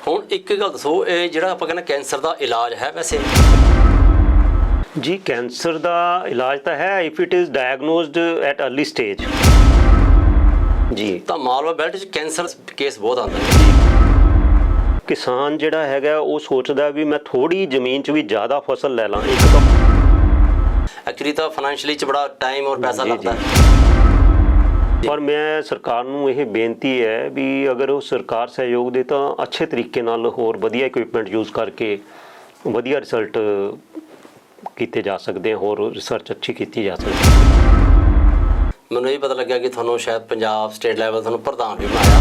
ਹੁਣ ਇੱਕ ਗੱਲ ਦੱਸੋ, ਇਹ ਜਿਹੜਾ ਆਪਾਂ ਕਹਿੰਦੇ ਕੈਂਸਰ ਦਾ ਇਲਾਜ ਹੈ ਵੈਸੇ? ਜੀ ਕੈਂਸਰ ਦਾ ਇਲਾਜ ਤਾਂ ਹੈ if it is diagnosed at early stage. ਜੀ ਤਾਂ ਮਾਲਵਾ ਬੈਲਟ 'ਚ ਕੈਂਸਰ ਕੇਸ ਬਹੁਤ ਆਉਂਦੇ ਨੇ। ਕਿਸਾਨ ਜਿਹੜਾ ਹੈਗਾ ਉਹ ਸੋਚਦਾ ਵੀ ਮੈਂ ਥੋੜੀ ਜ਼ਮੀਨ 'ਚ ਵੀ ਜ਼ਿਆਦਾ ਫਸਲ ਲੈ ਲਾਂ। ਇੱਕ ਤਾਂ ਐਕਚੁਅਲੀ ਤਾਂ ਫਾਈਨੈਂਸ਼ਲੀ 'ਚ ਬੜਾ ਟਾਈਮ ਔਰ ਪੈਸਾ ਲੱਗਦਾ ਹੈ। ਪਰ ਮੈਂ ਸਰਕਾਰ ਨੂੰ ਇਹ ਬੇਨਤੀ ਹੈ ਵੀ ਅਗਰ ਉਹ ਸਰਕਾਰ ਸਹਿਯੋਗ ਦੇ ਤਾਂ ਅੱਛੇ ਤਰੀਕੇ ਨਾਲ ਹੋਰ ਵਧੀਆ ਇਕਵਿਪਮੈਂਟ ਯੂਜ਼ ਕਰਕੇ ਵਧੀਆ ਰਿਜ਼ਲਟ ਕੀਤੇ ਜਾ ਸਕਦੇ, ਹੋਰ ਰਿਸਰਚ ਅੱਛੀ ਕੀਤੀ ਜਾ ਸਕਦੀ। ਮੈਨੂੰ ਇਹ ਪਤਾ ਲੱਗਿਆ ਕਿ ਤੁਹਾਨੂੰ ਸ਼ਾਇਦ ਪੰਜਾਬ ਸਟੇਟ ਲੈਵਲ ਤੁਹਾਨੂੰ ਪ੍ਰਧਾਨ ਵੀ ਬਣਾਇਆ।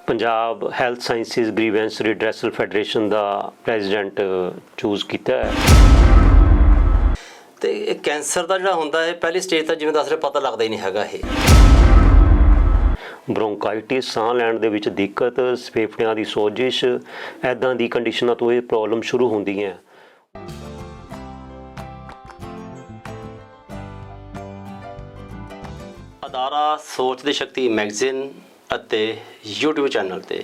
Punjab health sciences grievance redressal federation ਦਾ ਪ੍ਰੈਜ਼ੀਡੈਂਟ ਚੂਜ਼ ਕੀਤਾ ਹੈ। ਤੇ ਇਹ ਕੈਂਸਰ ਦਾ ਜਿਹੜਾ ਹੁੰਦਾ ਹੈ ਪਹਿਲੀ ਸਟੇਜ ਤਾਂ ਜਿਵੇਂ ਦੱਸ ਰਹੇ ਪਤਾ ਲੱਗਦਾ ਹੀ ਨਹੀਂ ਹੈਗਾ। ਇਹ ਬ੍ਰੋਂਕਾਈਟਿਸ, ਸਾਹ ਲੈਣ ਦੇ ਵਿੱਚ ਦਿੱਕਤ, ਫੇਫੜਿਆਂ ਦੀ ਸੋਜਿਸ਼, ਐਦਾਂ ਦੀ ਕੰਡੀਸ਼ਨਾਂ ਤੋਂ ਇਹ ਪ੍ਰੋਬਲਮ ਸ਼ੁਰੂ ਹੁੰਦੀਆਂ। ਅਦਾਰਾ ਸੋਚ ਦੀ ਸ਼ਕਤੀ ਮੈਗਜ਼ੀਨ ਅਤੇ YouTube ਚੈਨਲ 'ਤੇ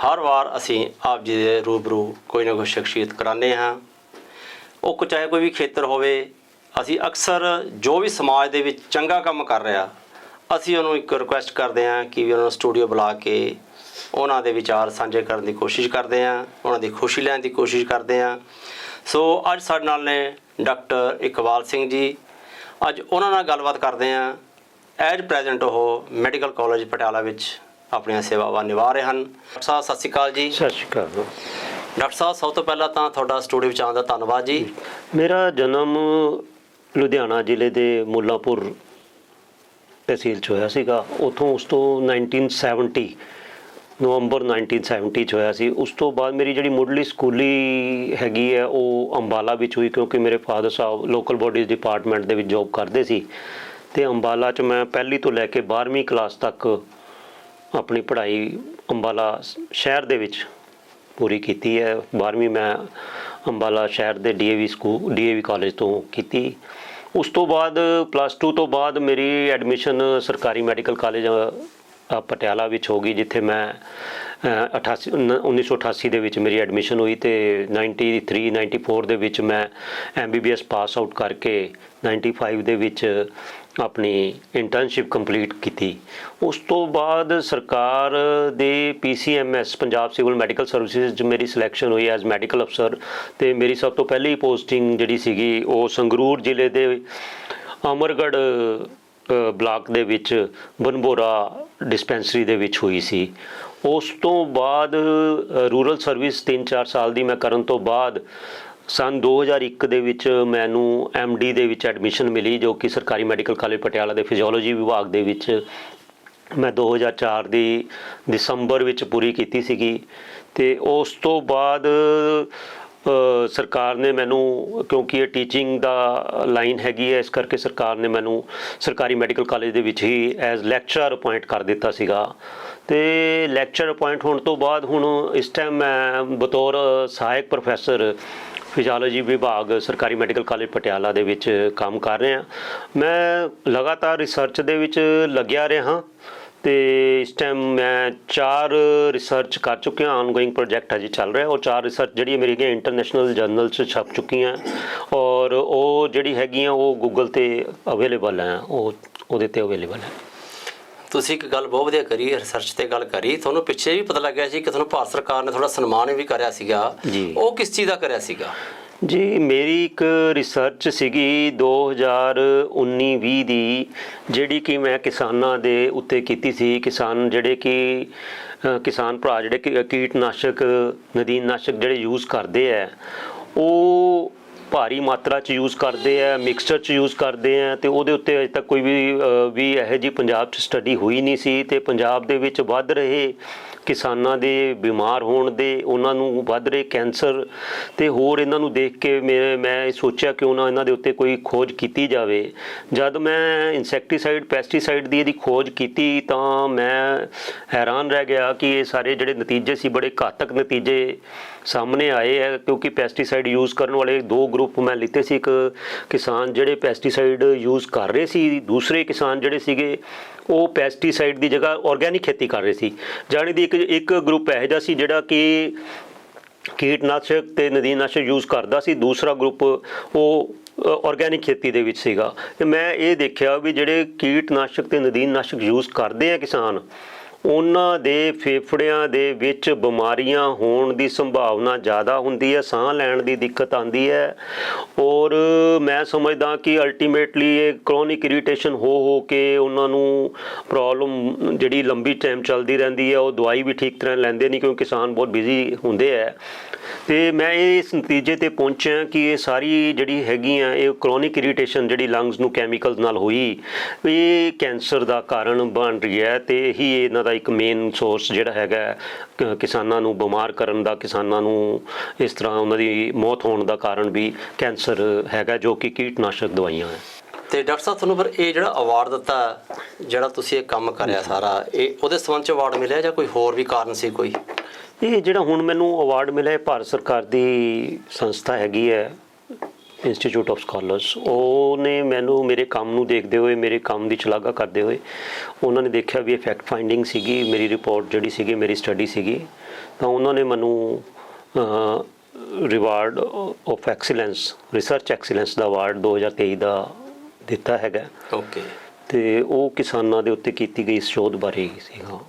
ਹਰ ਵਾਰ ਅਸੀਂ ਆਪ ਜੀ ਦੇ ਰੂਬਰੂ ਕੋਈ ਨਾ ਕੋਈ ਸ਼ਖਸੀਅਤ ਕਰਾਉਂਦੇ ਹਾਂ। ਉਹ ਚਾਹੇ ਕੋਈ ਵੀ ਖੇਤਰ ਹੋਵੇ, ਅਸੀਂ ਅਕਸਰ ਜੋ ਵੀ ਸਮਾਜ ਦੇ ਵਿੱਚ ਚੰਗਾ ਕੰਮ ਕਰ ਰਿਹਾ, ਅਸੀਂ ਉਹਨੂੰ ਇੱਕ ਰਿਕੁਐਸਟ ਕਰਦੇ ਹਾਂ ਕਿ ਵੀ ਉਹਨਾਂ ਨੂੰ ਸਟੂਡੀਓ ਬੁਲਾ ਕੇ ਉਹਨਾਂ ਦੇ ਵਿਚਾਰ ਸਾਂਝੇ ਕਰਨ ਦੀ ਕੋਸ਼ਿਸ਼ ਕਰਦੇ ਹਾਂ, ਉਹਨਾਂ ਦੀ ਖੁਸ਼ੀ ਲੈਣ ਦੀ ਕੋਸ਼ਿਸ਼ ਕਰਦੇ ਹਾਂ। ਸੋ ਅੱਜ ਸਾਡੇ ਨਾਲ ਨੇ ਡਾਕਟਰ ਇਕਬਾਲ ਸਿੰਘ ਜੀ। ਅੱਜ ਉਹਨਾਂ ਨਾਲ ਗੱਲਬਾਤ ਕਰਦੇ ਹਾਂ। ਐਜ ਪ੍ਰੈਜ਼ੈਂਟ ਉਹ ਮੈਡੀਕਲ ਕਾਲਜ ਪਟਿਆਲਾ ਵਿੱਚ ਆਪਣੀਆਂ ਸੇਵਾਵਾਂ ਨਿਭਾ ਰਹੇ ਹਨ। ਡਾਕਟਰ ਸਾਹਿਬ ਸਤਿ ਸ਼੍ਰੀ ਅਕਾਲ ਜੀ। ਸਤਿ ਸ਼੍ਰੀ ਅਕਾਲ ਡਾਕਟਰ ਸਾਹਿਬ, ਸਭ ਤੋਂ ਪਹਿਲਾਂ ਤਾਂ ਤੁਹਾਡਾ ਸਟੂਡੀਓ ਵਿੱਚ ਆਉਣ ਦਾ ਧੰਨਵਾਦ ਜੀ। ਮੇਰਾ ਜਨਮ ਲੁਧਿਆਣਾ ਜ਼ਿਲ੍ਹੇ ਦੇ ਮੁੱਲਾਂਪੁਰ ਤਹਿਸੀਲ 'ਚ ਹੋਇਆ ਸੀਗਾ। ਉੱਥੋਂ ਉਸ ਤੋਂ 1970 ਨਵੰਬਰ 1970 'ਚ ਹੋਇਆ ਸੀ। ਉਸ ਤੋਂ ਬਾਅਦ ਮੇਰੀ ਜਿਹੜੀ ਮੁੱਢਲੀ ਸਕੂਲੀ ਹੈਗੀ ਹੈ ਉਹ ਅੰਬਾਲਾ ਵਿੱਚ ਹੋਈ, ਕਿਉਂਕਿ ਮੇਰੇ ਫਾਦਰ ਸਾਹਿਬ ਲੋਕਲ ਬੋਡੀਜ਼ ਡਿਪਾਰਟਮੈਂਟ ਦੇ ਵਿੱਚ ਜੋਬ ਕਰਦੇ ਸੀ। ਅਤੇ ਅੰਬਾਲਾ 'ਚ ਮੈਂ ਪਹਿਲੀ ਤੋਂ ਲੈ ਕੇ 12ਵੀਂ ਕਲਾਸ ਤੱਕ ਆਪਣੀ ਪੜ੍ਹਾਈ ਅੰਬਾਲਾ ਸ਼ਹਿਰ ਦੇ ਵਿੱਚ ਪੂਰੀ ਕੀਤੀ ਹੈ। 12ਵੀਂ ਮੈਂ ਅੰਬਾਲਾ ਸ਼ਹਿਰ ਦੇ DAV ਕਾਲਜ ਤੋਂ ਕੀਤੀ। ਉਸ ਤੋਂ ਬਾਅਦ +2 ਤੋਂ ਬਾਅਦ ਮੇਰੀ ਐਡਮਿਸ਼ਨ ਸਰਕਾਰੀ ਮੈਡੀਕਲ ਕਾਲਜ ਪਟਿਆਲਾ ਵਿੱਚ ਹੋ ਗਈ, ਜਿੱਥੇ ਮੈਂ 1988 ਦੇ ਵਿੱਚ ਮੇਰੀ ਐਡਮਿਸ਼ਨ ਹੋਈ ਅਤੇ 94 ਦੇ ਵਿੱਚ ਮੈਂ MBBS ਪਾਸ ਆਊਟ ਕਰਕੇ 95 ਦੇ ਵਿੱਚ ਆਪਣੀ ਇੰਟਰਨਸ਼ਿਪ ਕੰਪਲੀਟ ਕੀਤੀ। ਉਸ ਤੋਂ ਬਾਅਦ ਸਰਕਾਰ ਦੇ PCMS Punjab civil medical services 'ਚ ਮੇਰੀ ਸਿਲੈਕਸ਼ਨ ਹੋਈ ਐਜ਼ ਮੈਡੀਕਲ ਅਫਸਰ। ਅਤੇ ਮੇਰੀ ਸਭ ਤੋਂ ਪਹਿਲੀ ਪੋਸਟਿੰਗ ਜਿਹੜੀ ਸੀਗੀ ਉਹ ਸੰਗਰੂਰ ਜ਼ਿਲ੍ਹੇ ਦੇ ਅਮਰਗੜ੍ਹ ਬਲਾਕ ਦੇ ਵਿੱਚ ਬਨਬੋਰਾ ਡਿਸਪੈਂਸਰੀ ਦੇ ਵਿੱਚ ਹੋਈ ਸੀ। ਉਸ ਤੋਂ ਬਾਅਦ ਰੂਰਲ ਸਰਵਿਸ 3-4 ਸਾਲ ਦੀ ਮੈਂ ਕਰਨ ਤੋਂ ਬਾਅਦ ਸੰਨ 2001 ਦੇ ਵਿੱਚ ਮੈਨੂੰ MD ਦੇ ਵਿੱਚ ਐਡਮਿਸ਼ਨ ਮਿਲੀ, ਜੋ ਕਿ ਸਰਕਾਰੀ ਮੈਡੀਕਲ ਕਾਲਜ ਪਟਿਆਲਾ ਦੇ ਫਿਜ਼ੀਓਲੋਜੀ ਵਿਭਾਗ ਦੇ ਵਿੱਚ ਮੈਂ 2004 ਦੀ ਦਸੰਬਰ ਵਿੱਚ ਪੂਰੀ ਕੀਤੀ ਸੀਗੀ। ਅਤੇ ਉਸ ਤੋਂ ਬਾਅਦ ਸਰਕਾਰ ਨੇ ਮੈਨੂੰ, ਕਿਉਂਕਿ ਇਹ ਟੀਚਿੰਗ ਦਾ ਲਾਈਨ ਹੈਗੀ ਹੈ, ਇਸ ਕਰਕੇ ਸਰਕਾਰ ਨੇ ਮੈਨੂੰ ਸਰਕਾਰੀ ਮੈਡੀਕਲ ਕਾਲਜ ਦੇ ਵਿੱਚ ਹੀ ਐਜ਼ ਲੈਕਚਰਰ ਅਪੁਆਇੰਟ ਕਰ ਦਿੱਤਾ ਸੀਗਾ। ਅਤੇ ਲੈਕਚਰ ਅਪੁਆਇੰਟ ਹੋਣ ਤੋਂ ਬਾਅਦ ਹੁਣ ਇਸ ਟਾਈਮ ਮੈਂ ਬਤੌਰ ਸਹਾਇਕ ਪ੍ਰੋਫੈਸਰ ਫਿਜ਼ੀਓਲੋਜੀ ਵਿਭਾਗ ਸਰਕਾਰੀ ਮੈਡੀਕਲ ਕਾਲਜ ਪਟਿਆਲਾ ਦੇ ਵਿੱਚ ਕੰਮ ਕਰ ਰਿਹਾ। ਮੈਂ ਲਗਾਤਾਰ ਰਿਸਰਚ ਦੇ ਵਿੱਚ ਲੱਗਿਆ ਰਿਹਾ ਅਤੇ ਇਸ ਟਾਈਮ ਮੈਂ 4 ਰਿਸਰਚ ਕਰ ਚੁੱਕਿਆ। ਆਨਗੋਇੰਗ ਪ੍ਰੋਜੈਕਟ ਹਜੇ ਚੱਲ ਰਿਹਾ। ਉਹ 4 ਰਿਸਰਚ ਜਿਹੜੀ ਮੇਰੀ ਹੈਗੀਆਂ ਇੰਟਰਨੈਸ਼ਨਲ ਜਰਨਲ 'ਚ ਛਪ ਚੁੱਕੀਆਂ, ਔਰ ਉਹ ਜਿਹੜੀ ਹੈਗੀਆਂ ਉਹ ਗੂਗਲ 'ਤੇ ਅਵੇਲੇਬਲ ਹੈ, ਉਹਦੇ 'ਤੇ ਅਵੇਲੇਬਲ ਹੈ। ਤੁਸੀਂ ਇੱਕ ਗੱਲ ਬਹੁਤ ਵਧੀਆ ਕਰੀ, ਰਿਸਰਚ 'ਤੇ ਗੱਲ ਕਰੀ। ਤੁਹਾਨੂੰ ਪਿੱਛੇ ਵੀ ਪਤਾ ਲੱਗਿਆ ਸੀ ਕਿ ਤੁਹਾਨੂੰ ਭਾਰਤ ਸਰਕਾਰ ਨੇ ਥੋੜ੍ਹਾ ਸਨਮਾਨ ਵੀ ਕਰਿਆ ਸੀਗਾ ਜੀ। ਉਹ ਕਿਸ ਚੀਜ਼ ਦਾ ਕਰਿਆ ਸੀਗਾ? ਜੀ ਮੇਰੀ ਇੱਕ ਰਿਸਰਚ ਸੀਗੀ 2019-20 ਦੀ, ਜਿਹੜੀ ਕਿ ਮੈਂ ਕਿਸਾਨਾਂ ਦੇ ਉੱਤੇ ਕੀਤੀ ਸੀ। ਕਿਸਾਨ ਜਿਹੜੇ ਕਿ ਕਿਸਾਨ ਭਰਾ ਜਿਹੜੇ ਕੀਟਨਾਸ਼ਕ, ਨਦੀਨਨਾਸ਼ਕ ਜਿਹੜੇ ਯੂਜ਼ ਕਰਦੇ ਹੈ, ਉਹ ਭਾਰੀ ਮਾਤਰਾ 'ਚ ਯੂਜ਼ ਕਰਦੇ ਆ, ਮਿਕਸਚਰ 'ਚ ਯੂਜ਼ ਕਰਦੇ ਆ। ਅਤੇ ਉਹਦੇ ਉੱਤੇ ਅਜੇ ਤੱਕ ਕੋਈ ਵੀ ਇਹੋ ਜਿਹੀ ਪੰਜਾਬ 'ਚ ਸਟੱਡੀ ਹੋਈ ਨਹੀਂ ਸੀ। ਅਤੇ ਪੰਜਾਬ ਦੇ ਵਿੱਚ ਵੱਧ ਰਹੇ ਕਿਸਾਨਾਂ ਦੇ ਬਿਮਾਰ ਹੋਣ ਦੇ, ਉਹਨਾਂ ਨੂੰ ਵੱਧ ਰਹੇ ਕੈਂਸਰ ਅਤੇ ਹੋਰ, ਇਹਨਾਂ ਨੂੰ ਦੇਖ ਕੇ ਮੈਂ ਸੋਚਿਆ ਕਿਉਂ ਨਾ ਇਹਨਾਂ ਦੇ ਉੱਤੇ ਕੋਈ ਖੋਜ ਕੀਤੀ ਜਾਵੇ। ਜਦ ਮੈਂ ਇਨਸੈਕਟੀਸਾਈਡ, ਪੈਸਟੀਸਾਈਡ ਦੀ ਇਹਦੀ ਖੋਜ ਕੀਤੀ ਤਾਂ ਮੈਂ ਹੈਰਾਨ ਰਹਿ ਗਿਆ ਕਿ ਇਹ ਸਾਰੇ ਜਿਹੜੇ ਨਤੀਜੇ ਸੀ ਬੜੇ ਘਾਤਕ ਨਤੀਜੇ ਸਾਹਮਣੇ ਆਏ ਹੈ। ਕਿਉਂਕਿ ਪੈਸਟੀਸਾਈਡ ਯੂਜ਼ ਕਰਨ ਵਾਲੇ 2 ਗਰੁੱਪ ਮੈਂ ਲਿੱਤੇ ਸੀ। ਇੱਕ ਕਿਸਾਨ ਜਿਹੜੇ ਪੈਸਟੀਸਾਈਡ ਯੂਜ਼ ਕਰ ਰਹੇ ਸੀ, ਦੂਸਰੇ ਕਿਸਾਨ ਜਿਹੜੇ ਸੀਗੇ ਉਹ ਪੈਸਟੀਸਾਈਡ ਦੀ ਜਗ੍ਹਾ ਆਰਗੈਨਿਕ ਖੇਤੀ ਕਰ ਰਹੇ ਸੀ। ਜਾਣੀ ਦੀ ਇੱਕ ਗਰੁੱਪ ਇਹੋ ਜਿਹਾ ਸੀ ਜਿਹੜਾ ਕਿ ਕੀਟਨਾਸ਼ਕ ਤੇ ਨਦੀਨਨਾਸ਼ਕ ਯੂਜ਼ ਕਰਦਾ ਸੀ, ਦੂਸਰਾ ਗਰੁੱਪ ਉਹ ਆਰਗੈਨਿਕ ਖੇਤੀ ਦੇ ਵਿੱਚ ਸੀਗਾ। ਤੇ ਮੈਂ ਇਹ ਦੇਖਿਆ ਵੀ ਜਿਹੜੇ ਕੀਟਨਾਸ਼ਕ ਤੇ ਨਦੀਨਨਾਸ਼ਕ ਯੂਜ਼ ਕਰਦੇ ਆ ਕਿਸਾਨ, ਉਹਨਾਂ ਦੇ ਫੇਫੜਿਆਂ ਦੇ ਵਿੱਚ ਬਿਮਾਰੀਆਂ ਹੋਣ ਦੀ ਸੰਭਾਵਨਾ ਜ਼ਿਆਦਾ ਹੁੰਦੀ ਹੈ, ਸਾਹ ਲੈਣ ਦੀ ਦਿੱਕਤ ਆਉਂਦੀ ਹੈ, ਔਰ ਮੈਂ ਸਮਝਦਾ ਕਿ ਅਲਟੀਮੇਟਲੀ ਇਹ ਕ੍ਰੋਨਿਕ ਇਰੀਟੇਸ਼ਨ ਹੋ ਕੇ ਉਹਨਾਂ ਨੂੰ ਪ੍ਰੋਬਲਮ ਜਿਹੜੀ ਲੰਬੀ ਟਾਈਮ ਚੱਲਦੀ ਰਹਿੰਦੀ ਹੈ। ਉਹ ਦਵਾਈ ਵੀ ਠੀਕ ਤਰ੍ਹਾਂ ਲੈਂਦੇ ਨਹੀਂ ਕਿਉਂਕਿ ਕਿਸਾਨ ਬਹੁਤ ਬਿਜ਼ੀ ਹੁੰਦੇ ਹੈ। ਤੇ ਮੈਂ ਇਸ ਨਤੀਜੇ ਤੇ ਪਹੁੰਚਿਆ ਕਿ ਇਹ ਸਾਰੀ ਜਿਹੜੀ ਹੈਗੀ ਆ ਇਹ ਕ੍ਰੋਨਿਕ ਇਰੀਟੇਸ਼ਨ ਜਿਹੜੀ ਲੰਗਸ ਨੂੰ ਕੈਮੀਕਲਸ ਨਾਲ ਹੋਈ, ਇਹ ਕੈਂਸਰ ਦਾ ਕਾਰਨ ਬਣ ਰਹੀ ਹੈ। ਤੇ ਇਹੀ ਇਹਨਾਂ ਦਾ ਇੱਕ ਮੇਨ ਸੋਰਸ ਜਿਹੜਾ ਹੈਗਾ ਕਿਸਾਨਾਂ ਨੂੰ ਬਿਮਾਰ ਕਰਨ ਦਾ, ਕਿਸਾਨਾਂ ਨੂੰ ਇਸ ਤਰ੍ਹਾਂ ਉਹਨਾਂ ਦੀ ਮੌਤ ਹੋਣ ਦਾ ਕਾਰਨ ਵੀ ਕੈਂਸਰ ਹੈਗਾ, ਜੋ ਕਿ ਕੀਟਨਾਸ਼ਕ ਦਵਾਈਆਂ ਹੈ। ਤੇ ਡਾਕਟਰ ਸਾਹਿਬ ਤੁਹਾਨੂੰ ਫਿਰ ਇਹ ਜਿਹੜਾ ਅਵਾਰਡ ਦਿੱਤਾ, ਜਿਹੜਾ ਤੁਸੀਂ ਇਹ ਕੰਮ ਕਰਿਆ ਸਾਰਾ, ਇਹ ਉਹਦੇ ਸੰਬੰਧ 'ਚ ਅਵਾਰਡ ਮਿਲਿਆ ਜਾਂ ਕੋਈ ਹੋਰ ਵੀ ਕਾਰਨ ਸੀ ਕੋਈ? ਇਹ ਜਿਹੜਾ ਹੁਣ ਮੈਨੂੰ ਅਵਾਰਡ ਮਿਲਿਆ ਇਹ ਭਾਰਤ ਸਰਕਾਰ ਦੀ ਸੰਸਥਾ ਹੈਗੀ ਹੈ, ਇੰਸਟੀਚਿਊਟ ਆਫ ਸਕਾਲਰਸ। ਉਹਨੇ ਮੈਨੂੰ ਮੇਰੇ ਕੰਮ ਨੂੰ ਦੇਖਦੇ ਹੋਏ, ਮੇਰੇ ਕੰਮ ਦੀ ਸ਼ਲਾਘਾ ਕਰਦੇ ਹੋਏ, ਉਹਨਾਂ ਨੇ ਦੇਖਿਆ ਵੀ ਇਹ ਫੈਕਟ ਫਾਈਂਡਿੰਗ ਸੀਗੀ ਮੇਰੀ ਰਿਪੋਰਟ ਜਿਹੜੀ ਸੀਗੀ, ਮੇਰੀ ਸਟੱਡੀ ਸੀਗੀ, ਤਾਂ ਉਹਨਾਂ ਨੇ ਮੈਨੂੰ reward of excellence, research excellence the award 2023 ਦਾ ਦਿੱਤਾ ਹੈਗਾ। ਓਕੇ। ਤੇ ਉਹ ਕਿਸਾਨਾਂ ਦੇ ਉੱਤੇ ਕੀਤੀ ਗਈ ਸ਼ੋਧ ਬਾਰੇ ਸੀਗਾ।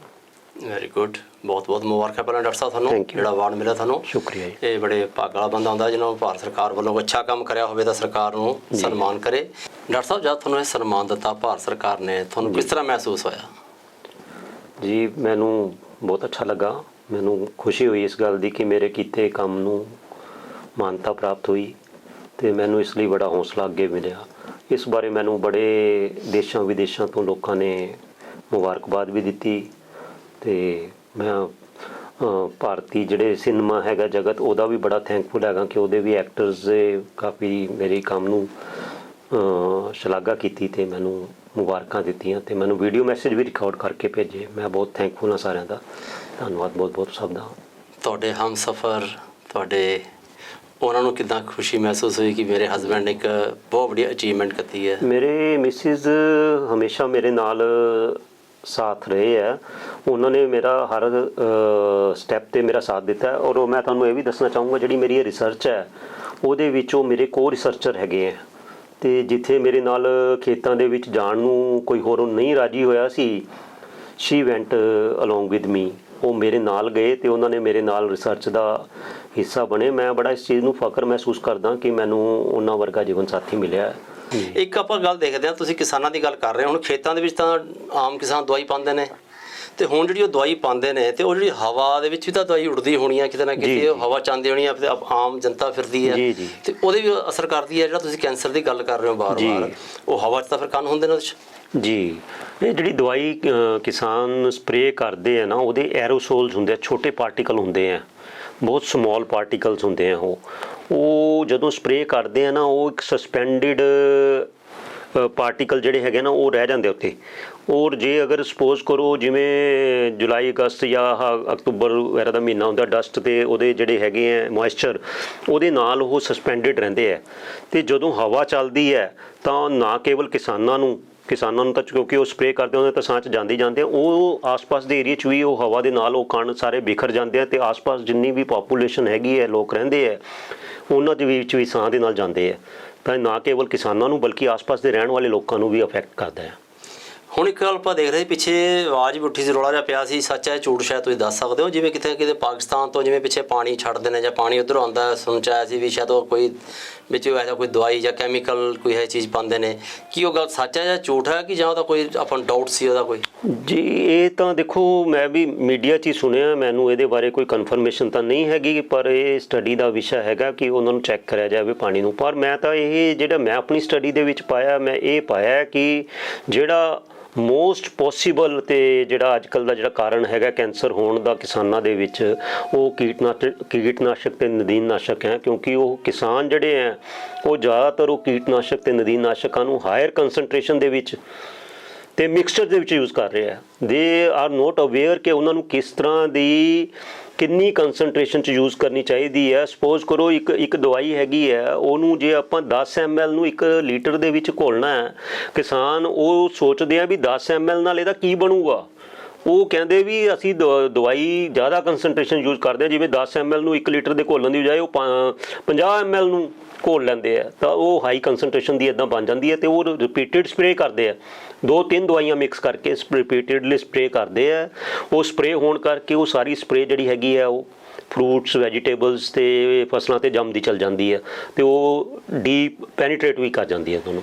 ਵੈਰੀ ਗੁੱਡ, ਬਹੁਤ ਬਹੁਤ ਮੁਬਾਰਕਾਂ ਪਹਿਲਾਂ ਡਾਕਟਰ ਸਾਹਿਬ ਤੁਹਾਨੂੰ ਜਿਹੜਾ ਅਵਾਰਡ ਮਿਲਿਆ ਤੁਹਾਨੂੰ। ਸ਼ੁਕਰੀਆ ਜੀ। ਇਹ ਬੜੇ ਭਾਗ ਵਾਲਾ ਬੰਦਾ ਹੁੰਦਾ ਜਿਹਨਾਂ ਨੂੰ ਭਾਰਤ ਸਰਕਾਰ ਵੱਲੋਂ ਅੱਛਾ ਕੰਮ ਕਰਿਆ ਹੋਵੇ ਤਾਂ ਸਰਕਾਰ ਨੂੰ ਸਨਮਾਨ ਕਰੇ। ਡਾਕਟਰ ਸਾਹਿਬ ਜਦ ਤੁਹਾਨੂੰ ਇਹ ਸਨਮਾਨ ਦਿੱਤਾ ਭਾਰਤ ਸਰਕਾਰ ਨੇ, ਤੁਹਾਨੂੰ ਕਿਸ ਤਰ੍ਹਾਂ ਮਹਿਸੂਸ ਹੋਇਆ? ਜੀ ਮੈਨੂੰ ਬਹੁਤ ਅੱਛਾ ਲੱਗਾ, ਮੈਨੂੰ ਖੁਸ਼ੀ ਹੋਈ ਇਸ ਗੱਲ ਦੀ ਕਿ ਮੇਰੇ ਕੀਤੇ ਕੰਮ ਨੂੰ ਮਾਨਤਾ ਪ੍ਰਾਪਤ ਹੋਈ ਤੇ ਮੈਨੂੰ ਇਸ ਲਈ ਬੜਾ ਹੌਸਲਾ ਅੱਗੇ ਮਿਲਿਆ। ਇਸ ਬਾਰੇ ਮੈਨੂੰ ਬੜੇ ਦੇਸ਼ਾਂ ਵਿਦੇਸ਼ਾਂ ਤੋਂ ਲੋਕਾਂ ਨੇ ਮੁਬਾਰਕਬਾਦ ਵੀ ਦਿੱਤੀ ਤੇ ਮੈਂ ਭਾਰਤੀ ਜਿਹੜੇ ਸਿਨੇਮਾ ਹੈਗਾ ਜਗਤ, ਉਹਦਾ ਵੀ ਬੜਾ ਥੈਂਕਫੁਲ ਹੈਗਾ ਕਿ ਉਹਦੇ ਵੀ ਐਕਟਰਸ ਦੇ ਕਾਫੀ ਮੇਰੇ ਕੰਮ ਨੂੰ ਸ਼ਲਾਘਾ ਕੀਤੀ ਤੇ ਮੈਨੂੰ ਮੁਬਾਰਕਾਂ ਦਿੱਤੀਆਂ ਤੇ ਮੈਨੂੰ ਵੀਡੀਓ ਮੈਸੇਜ ਵੀ ਰਿਕਾਰਡ ਕਰਕੇ ਭੇਜੇ। ਮੈਂ ਬਹੁਤ ਥੈਂਕਫੁਲ ਹਾਂ ਸਾਰਿਆਂ ਦਾ, ਧੰਨਵਾਦ ਬਹੁਤ ਬਹੁਤ ਸਭ ਦਾ। ਤੁਹਾਡੇ ਹਮਸਫਰ, ਤੁਹਾਡੇ ਉਹਨਾਂ ਨੂੰ ਕਿੱਦਾਂ ਖੁਸ਼ੀ ਮਹਿਸੂਸ ਹੋਈ ਕਿ ਮੇਰੇ ਹਸਬੈਂਡ ਨੇ ਇੱਕ ਬਹੁਤ ਵੱਡੀ ਅਚੀਵਮੈਂਟ ਕੀਤੀ ਹੈ? ਮੇਰੇ ਮਿਸਿਸ ਹਮੇਸ਼ਾ ਮੇਰੇ ਨਾਲ ਸਾਥ ਰਹੇ ਹੈ, ਉਹਨਾਂ ਨੇ ਮੇਰਾ ਹਰ ਸਟੈਪ ਤੇ ਮੇਰਾ ਸਾਥ ਦਿੱਤਾ ਹੈ। ਔਰ ਮੈਂ ਤੁਹਾਨੂੰ ਇਹ ਵੀ ਦੱਸਣਾ ਚਾਹੂੰਗਾ ਜਿਹੜੀ ਮੇਰੀ ਇਹ ਰਿਸਰਚ ਹੈ ਉਹਦੇ ਵਿੱਚ ਉਹ ਮੇਰੇ ਕੋ ਰਿਸਰਚਰ ਹੈਗੇ ਹੈ। ਤੇ ਜਿੱਥੇ ਮੇਰੇ ਨਾਲ ਖੇਤਾਂ ਦੇ ਵਿੱਚ ਜਾਣ ਨੂੰ ਕੋਈ ਹੋਰ ਨਹੀਂ ਰਾਜੀ ਹੋਇਆ ਸੀ, she went along with me, ਉਹ ਮੇਰੇ ਨਾਲ ਗਏ ਤੇ ਉਹਨਾਂ ਨੇ ਮੇਰੇ ਨਾਲ ਰਿਸਰਚ ਦਾ ਹਿੱਸਾ ਬਣੇ। ਮੈਂ ਬੜਾ ਇਸ ਚੀਜ਼ ਨੂੰ ਫਖਰ ਮਹਿਸੂਸ ਕਰਦਾ ਕਿ ਮੈਨੂੰ ਉਹਨਾਂ ਵਰਗਾ ਜੀਵਨ ਸਾਥੀ ਮਿਲਿਆ। ਇੱਕ ਆਪਾਂ ਗੱਲ ਦੇਖਦੇ ਹਾਂ, ਤੁਸੀਂ ਕਿਸਾਨਾਂ ਦੀ ਗੱਲ ਕਰ ਰਹੇ ਹੋ, ਹੁਣ ਖੇਤਾਂ ਦੇ ਵਿੱਚ ਤਾਂ ਆਮ ਕਿਸਾਨ ਦਵਾਈ ਪਾਉਂਦੇ ਨੇ ਤੇ ਹੁਣ ਜਿਹੜੀ ਉਹ ਦਵਾਈ ਪਾਉਂਦੇ ਨੇ ਤੇ ਉਹ ਜਿਹੜੀ ਹਵਾ ਦੇ ਵਿੱਚ ਵੀ ਤਾਂ ਦਵਾਈ ਉੱਡਦੀ ਹੋਣੀ ਆ ਕਿਤੇ ਨਾ ਕਿਤੇ, ਹਵਾ ਚਾਹੁੰਦੀ ਹੋਣੀ ਆ, ਆਮ ਜਨਤਾ ਫਿਰਦੀ ਹੈ ਤੇ ਉਹਦੇ ਵੀ ਅਸਰ ਕਰਦੀ ਹੈ। ਜਿਹੜਾ ਤੁਸੀਂ ਕੈਂਸਰ ਦੀ ਗੱਲ ਕਰ ਰਹੇ ਹੋ ਬਾਰ-ਬਾਰ, ਉਹ ਹਵਾ 'ਚ ਤਾਂ ਫਿਰ ਕੰਨ ਹੁੰਦੇ ਨੇ ਉਹਦੇ 'ਚ। ਜੀ, ਇਹ ਜਿਹੜੀ ਦਵਾਈ ਕਿਸਾਨ ਸਪਰੇਅ ਕਰਦੇ ਆ ਨਾ, ਉਹਦੇ ਐਰੋਸੋਲਸ ਹੁੰਦੇ ਆ, ਛੋਟੇ ਪਾਰਟੀਕਲ ਹੁੰਦੇ ਆ, ਬਹੁਤ ਸਮਾਲ ਪਾਰਟੀਕਲਸ ਹੁੰਦੇ ਆ। ਉਹ ਜਦੋਂ ਸਪਰੇਅ ਕਰਦੇ ਆ ਨਾ, ਉਹ ਇੱਕ ਸਸਪੈਂਡਡ ਪਾਰਟੀਕਲ ਜਿਹੜੇ ਹੈਗੇ ਨਾ ਉਹ ਰਹਿ ਜਾਂਦੇ ਉੱਤੇ। ਔਰ ਜੇ ਅਗਰ ਸਪੋਜ਼ ਕਰੋ ਜਿਵੇਂ ਜੁਲਾਈ ਅਗਸਤ ਜਾਂ ਅਕਤੂਬਰ ਵਗੈਰਾ ਦਾ ਮਹੀਨਾ ਹੁੰਦਾ, ਡਸਟ ਤੇ ਉਹਦੇ ਜਿਹੜੇ ਹੈਗੇ ਆ ਮੋਇਸਚਰ, ਉਹਦੇ ਨਾਲ ਉਹ ਸਸਪੈਂਡਡ ਰਹਿੰਦੇ ਆ। ਤੇ ਜਦੋਂ ਹਵਾ ਚੱਲਦੀ ਹੈ ਤਾਂ ਨਾ ਕੇਵਲ ਕਿਸਾਨਾਂ ਨੂੰ ਤਾਂ ਕਿਉਂਕਿ ਉਹ ਸਪਰੇਅ ਕਰਦੇ ਹੁੰਦੇ ਤਾਂ ਸਾਹ 'ਚ ਜਾਂਦੇ ਉਹ ਆਸ-ਪਾਸ ਦੇ ਏਰੀਏ 'ਚ ਵੀ ਉਹ ਹਵਾ ਦੇ ਨਾਲ ਉਹ ਕਣ ਸਾਰੇ ਬਿਖਰ ਜਾਂਦੇ ਆ ਤੇ ਆਸ-ਪਾਸ ਜਿੰਨੀ ਵੀ ਪਾਪੂਲੇਸ਼ਨ ਹੈਗੀ ਹੈ, ਲੋਕ ਰਹਿੰਦੇ ਹੈ, ਉਹਨਾਂ ਦੇ ਵਿੱਚ ਵੀ ਸਾਹ ਦੇ ਨਾਲ ਜਾਂਦੇ ਆ। ਤਾਂ ਨਾ ਕੇਵਲ ਕਿਸਾਨਾਂ ਨੂੰ ਬਲਕਿ ਆਸ-ਪਾਸ ਦੇ ਰਹਿਣ ਵਾਲੇ ਲੋਕਾਂ ਨੂੰ ਵੀ ਅਫੈਕਟ ਕਰਦਾ ਹੈ। ਹੁਣ ਇੱਕ ਗੱਲ ਆਪਾਂ ਦੇਖ ਰਹੇ ਪਿੱਛੇ ਆਵਾਜ਼ ਵੀ ਉੱਠੀ ਸੀ, ਰੌਲਾ ਜਿਹਾ ਪਿਆ ਸੀ, ਸੱਚ ਹੈ ਝੂਠ ਸ਼ਾਇਦ ਤੁਸੀਂ ਦੱਸ ਸਕਦੇ ਹੋ, ਜਿਵੇਂ ਕਿਤੇ ਪਾਕਿਸਤਾਨ ਤੋਂ ਜਿਵੇਂ ਪਿੱਛੇ ਪਾਣੀ ਛੱਡਦੇ ਨੇ ਜਾਂ ਪਾਣੀ ਉੱਧਰੋਂ ਆਉਂਦਾ, ਸੁਣ 'ਚ ਆਇਆ ਸੀ ਵੀ ਸ਼ਾਇਦ ਉਹ ਕੋਈ ਵਿੱਚ ਇਹੋ ਜਿਹਾ ਕੋਈ ਦਵਾਈ ਜਾਂ ਕੈਮੀਕਲ ਕੋਈ ਹੈ ਚੀਜ਼ ਪਾਉਂਦੇ ਨੇ। ਕੀ ਉਹ ਗੱਲ ਸੱਚ ਹੈ ਜਾਂ ਝੂਠ ਹੈ, ਕਿ ਜਾਂ ਉਹਦਾ ਕੋਈ ਆਪਾਂ ਨੂੰ ਡਾਊਟ ਸੀ ਉਹਦਾ ਕੋਈ? ਜੀ ਇਹ ਤਾਂ ਦੇਖੋ ਮੈਂ ਵੀ ਮੀਡੀਆ 'ਚ ਹੀ ਸੁਣਿਆ, ਮੈਨੂੰ ਇਹਦੇ ਬਾਰੇ ਕੋਈ ਕਨਫਰਮੇਸ਼ਨ ਤਾਂ ਨਹੀਂ ਹੈਗੀ, ਪਰ ਇਹ ਸਟੱਡੀ ਦਾ ਵਿਸ਼ਾ ਹੈਗਾ ਕਿ ਉਹਨਾਂ ਨੂੰ ਚੈੱਕ ਕਰਿਆ ਜਾਵੇ ਪਾਣੀ ਨੂੰ। ਪਰ ਮੈਂ ਤਾਂ ਇਹ ਜਿਹੜਾ ਮੈਂ ਆਪਣੀ ਸਟੱਡੀ ਦੇ ਵਿੱਚ ਪਾਇਆ, ਮੈਂ ਇਹ ਪਾਇਆ ਕਿ ਜਿਹੜਾ ਮੋਸਟ ਪੋਸੀਬਲ ਤੇ ਜਿਹੜਾ ਅੱਜ ਕੱਲ੍ਹ ਦਾ ਜਿਹੜਾ ਕਾਰਨ ਹੈਗਾ ਕੈਂਸਰ ਹੋਣ ਦਾ ਕਿਸਾਨਾਂ ਦੇ ਵਿੱਚ, ਉਹ ਕੀਟਨਾਸ਼ਕ ਤੇ ਨਦੀਨਨਾਸ਼ਕ ਹੈ। ਕਿਉਂਕਿ ਉਹ ਕਿਸਾਨ ਜਿਹੜੇ ਹੈ ਉਹ ਜ਼ਿਆਦਾਤਰ ਉਹ ਕੀਟਨਾਸ਼ਕ ਤੇ ਨਦੀਨਨਾਸ਼ਕਾਂ ਨੂੰ ਹਾਇਰ ਕੰਸਨਟ੍ਰੇਸ਼ਨ ਦੇ ਵਿੱਚ ਤੇ ਮਿਕਸਚਰ ਦੇ ਵਿੱਚ ਯੂਜ਼ ਕਰ ਰਹੇ ਆ। ਦੇ ਆਰ ਨੋਟ ਅਵੇਅਰ ਕਿ ਉਹਨਾਂ ਨੂੰ ਕਿਸ ਤਰ੍ਹਾਂ ਦੀ ਕਿੰਨੀ ਕੰਸਨਟ੍ਰੇਸ਼ਨ 'ਚ ਯੂਜ਼ ਕਰਨੀ ਚਾਹੀਦੀ ਹੈ। ਸਪੋਜ਼ ਕਰੋ ਇੱਕ ਦਵਾਈ ਹੈਗੀ ਹੈ, ਉਹਨੂੰ ਜੇ ਆਪਾਂ 10 ml ਨੂੰ 1 ਲੀਟਰ ਦੇ ਵਿੱਚ ਘੋਲਣਾ ਹੈ, ਕਿਸਾਨ ਉਹ ਸੋਚਦੇ ਆ ਵੀ 10 ml ਨਾਲ ਇਹਦਾ ਕੀ ਬਣੂਗਾ। ਉਹ ਕਹਿੰਦੇ ਵੀ ਅਸੀਂ ਦਵਾਈ ਜ਼ਿਆਦਾ ਕੰਸਨਟ੍ਰੇਸ਼ਨ ਯੂਜ਼ ਕਰਦੇ ਹਾਂ, ਜਿਵੇਂ 10 ml ਨੂੰ 1 ਲੀਟਰ ਦੇ ਘੋਲਣ ਦੀ ਬਜਾਏ ਉਹ 50 ml ਨੂੰ ਘੋਲ ਲੈਂਦੇ ਆ, ਤਾਂ ਉਹ ਹਾਈ ਕੰਸਨਟ੍ਰੇਸ਼ਨ ਦੀ ਇੱਦਾਂ ਬਣ ਜਾਂਦੀ ਹੈ। ਅਤੇ ਉਹ ਰਿਪੀਟਿਡ ਸਪਰੇਅ ਕਰਦੇ ਆ, 2-3 ਦਵਾਈਆਂ ਮਿਕਸ ਕਰਕੇ ਰਿਪੀਟਿਡਲੀ ਸਪਰੇਅ ਕਰਦੇ ਆ। ਉਹ ਸਪਰੇਅ ਹੋਣ ਕਰਕੇ ਉਹ ਸਾਰੀ ਸਪਰੇਅ ਜਿਹੜੀ ਹੈਗੀ ਆ ਉਹ ਫਰੂਟਸ, ਵੈਜੀਟੇਬਲਸ ਅਤੇ ਫਸਲਾਂ 'ਤੇ ਜੰਮਦੀ ਚੱਲ ਜਾਂਦੀ ਹੈ, ਅਤੇ ਉਹ ਡੀਪ ਪੈਨੀਟਰੇਟ ਵੀ ਕਰ ਜਾਂਦੀ ਹੈ ਤੁਹਾਨੂੰ।